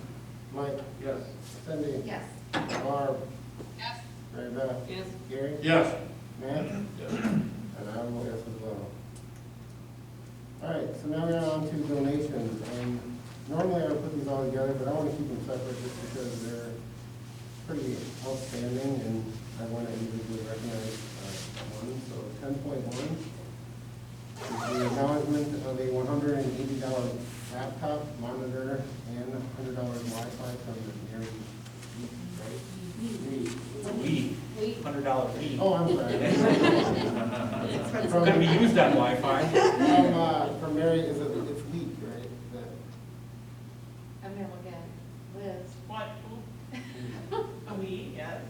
Mike? Yes. Cindy? Yes. Barb? Yes. Mary Beth? Yes. Gary? Yes. Matt? Yes. And I will yes as well. All right, so now we're on to donations. Normally I would put these all together, but I want to keep them separate just because they're pretty outstanding, and I want to individually recognize one. So 10.1 is the acknowledgement of a $180 laptop, monitor, and $100 Wi-Fi from the Mary Reed. It's a weed, $100 weed. Oh, I'm sorry. It's gonna be used on Wi-Fi. From Mary, it's Leak, right? Is that? I'm gonna look at Liz. What? Yes.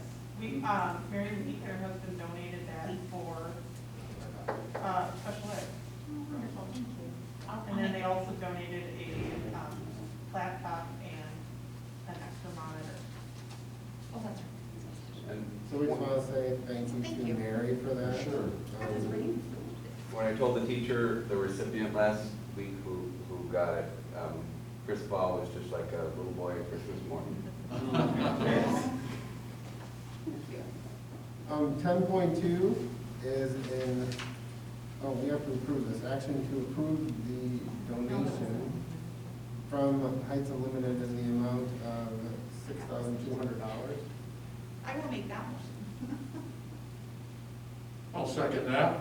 Mary Lee, her husband donated that for, special ed. And then they also donated a, laptop and an extra monitor. Oh, that's right. And So we just want to say thank Thank you you. to Mary for that. Sure. That is great. when I told the teacher, the recipient last week who got it, Chris Ball was just like a little boy at Christmas morning. 10.2 is in, we have to approve this, action to approve the donation from Heights Unlimited in the amount of $6,200. I will make that motion. I'll second that.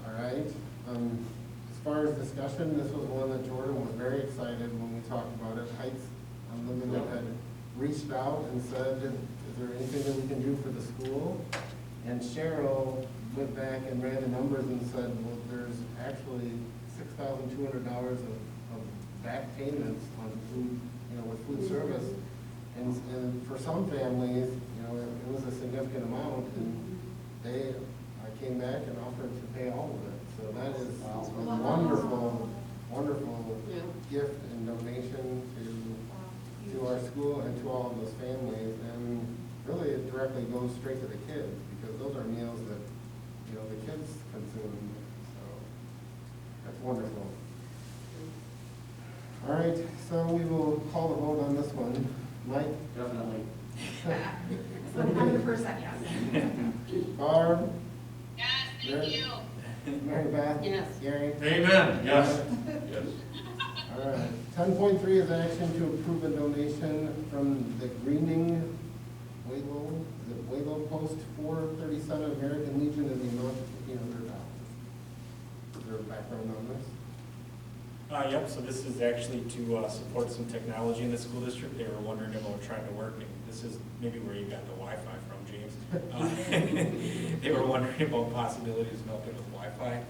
All right. As far as discussion, this was one that Jordan was very excited when we talked about it. Heights Unlimited had reached out and said, is there anything that we can do for the school? And Cheryl went back and ran the numbers and said, well, there's actually $6,200 of back payments on food, with food service. And for some families, it was a significant amount, and I came back and offered to pay all of it. So that is a wonderful, wonderful gift and donation to our school and to all of those families. And really, it directly goes straight to the kids, because those are meals that, the kids consume. So that's wonderful. All right, so we will call the vote on this one. Mike? Definitely. 100% yes. Barb? Yes, thank you. Mary Beth? Yes. Gary? Amen, yes. Yes. All right. 10.3 is action to approve a donation from the Greening Waylo Post 437 American Legion in the amount of $1,500. Is there a background on this? Yep, so this is actually to support some technology in the school district. They were wondering about trying to work, and this is maybe where you got the Wi-Fi from, James. They were wondering about possibilities of helping with Wi-Fi,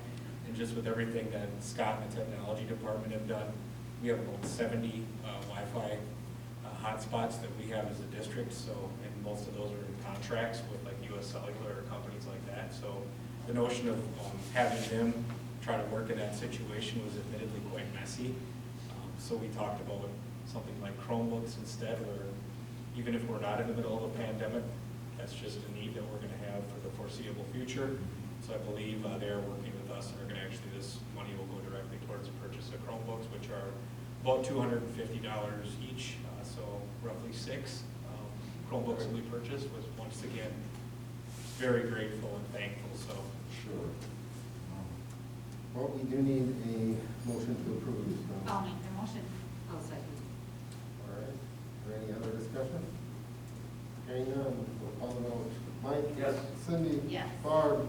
and just with everything that Scott and the technology department have done, we have about 70 Wi-Fi hotspots that we have as a district, so, and most of those are in contracts with like US Cellular or companies like that. So the notion of having them try to work in that situation was admittedly quite messy. So we talked about something like Chromebooks instead, where even if we're not in the middle of a pandemic, that's just a need that we're going to have for the foreseeable future. So I believe they're working with us, and are going to actually, this money will go directly towards the purchase of Chromebooks, which are about $250 each, so roughly 6 Chromebooks will be purchased. Was once again very grateful and thankful. So Sure. Well, we do need a motion to approve. So. I'll make the motion. I'll second. All right. Is there any other discussion? Hearing none, we'll call the vote. Mike? Yes. Cindy? Yes. Barb?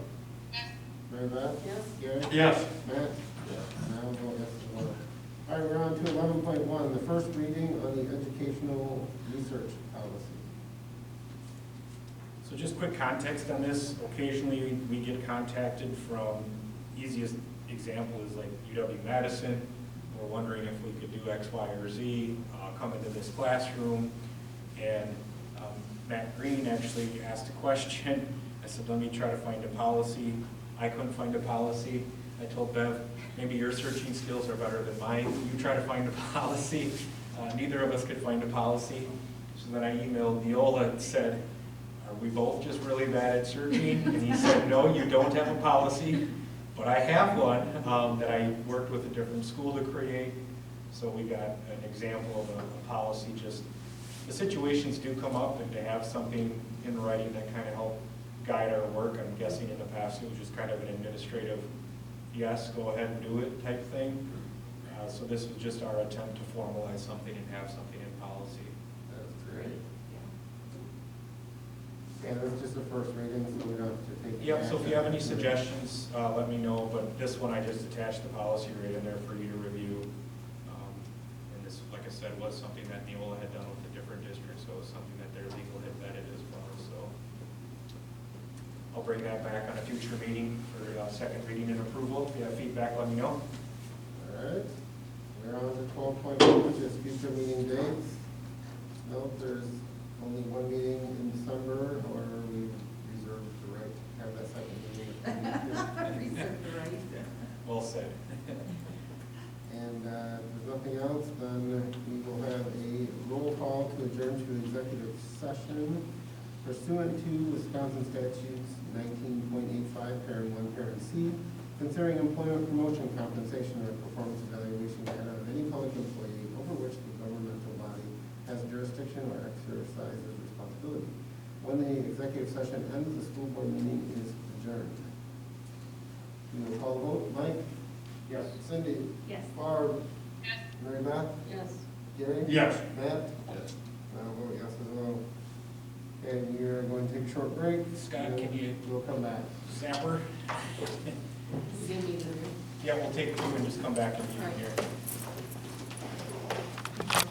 Yes. Mary Beth? Yes. Gary? Yes. Matt? Yes. And I will vote yes as well. All right, we're on to 11.1, the first reading on the educational research policy. So just quick context on this. Occasionally we get contacted from, easiest example is like UW-Madison. We're wondering if we could do X, Y, or Z, come into this classroom. And Matt Green actually asked a question. I said, let me try to find a policy. I couldn't find a policy. I told Bev, maybe your searching skills are better than mine. You try to find a policy. Neither of us could find a policy. So then I emailed Neola and said, are we both just really bad at searching? And he said, no, you don't have a policy, but I have one that I worked with a different school to create. So we got an example of a policy. Just the situations do come up, and to have something in writing that kind of help guide our work. I'm guessing in the past it was just kind of an administrative, yes, go ahead and do it type thing. So this was just our attempt to formalize something and have something in policy. That's great. Yeah, that's just the first reading, so we don't have to take. Yep, so if you have any suggestions, let me know, but this one I just attached the policy right in there for you to review. And this, like I said, was something that Neola had done with a different district, so it was something that their legal had vetted as well, so. I'll bring that back on a future meeting for second reading and approval. If you have feedback, let me know. All right, we're on to 12.1, which is future meeting dates. Note there's only one meeting in December, however, we reserve the right to have that second meeting. Reserve the right. Well said. And if there's nothing else, then we will have a roll call to adjourn to executive session pursuant to Wisconsin statutes 19.85, parent 1, parent C, considering employment promotion, compensation, or performance evaluation data of any public employee over which the governmental body has jurisdiction or exercises responsibility. When the executive session ends, the school board meeting is adjourned. We will call the vote. Mike? Yes. Cindy? Yes. Barb? Yes. Mary Beth? Yes. Gary? Yes. Matt? Yes. I'll vote yes as well. And you're going to take a short break. Scott, can you- We'll come back. Zapper? Yeah, we'll take two and just come back and be here.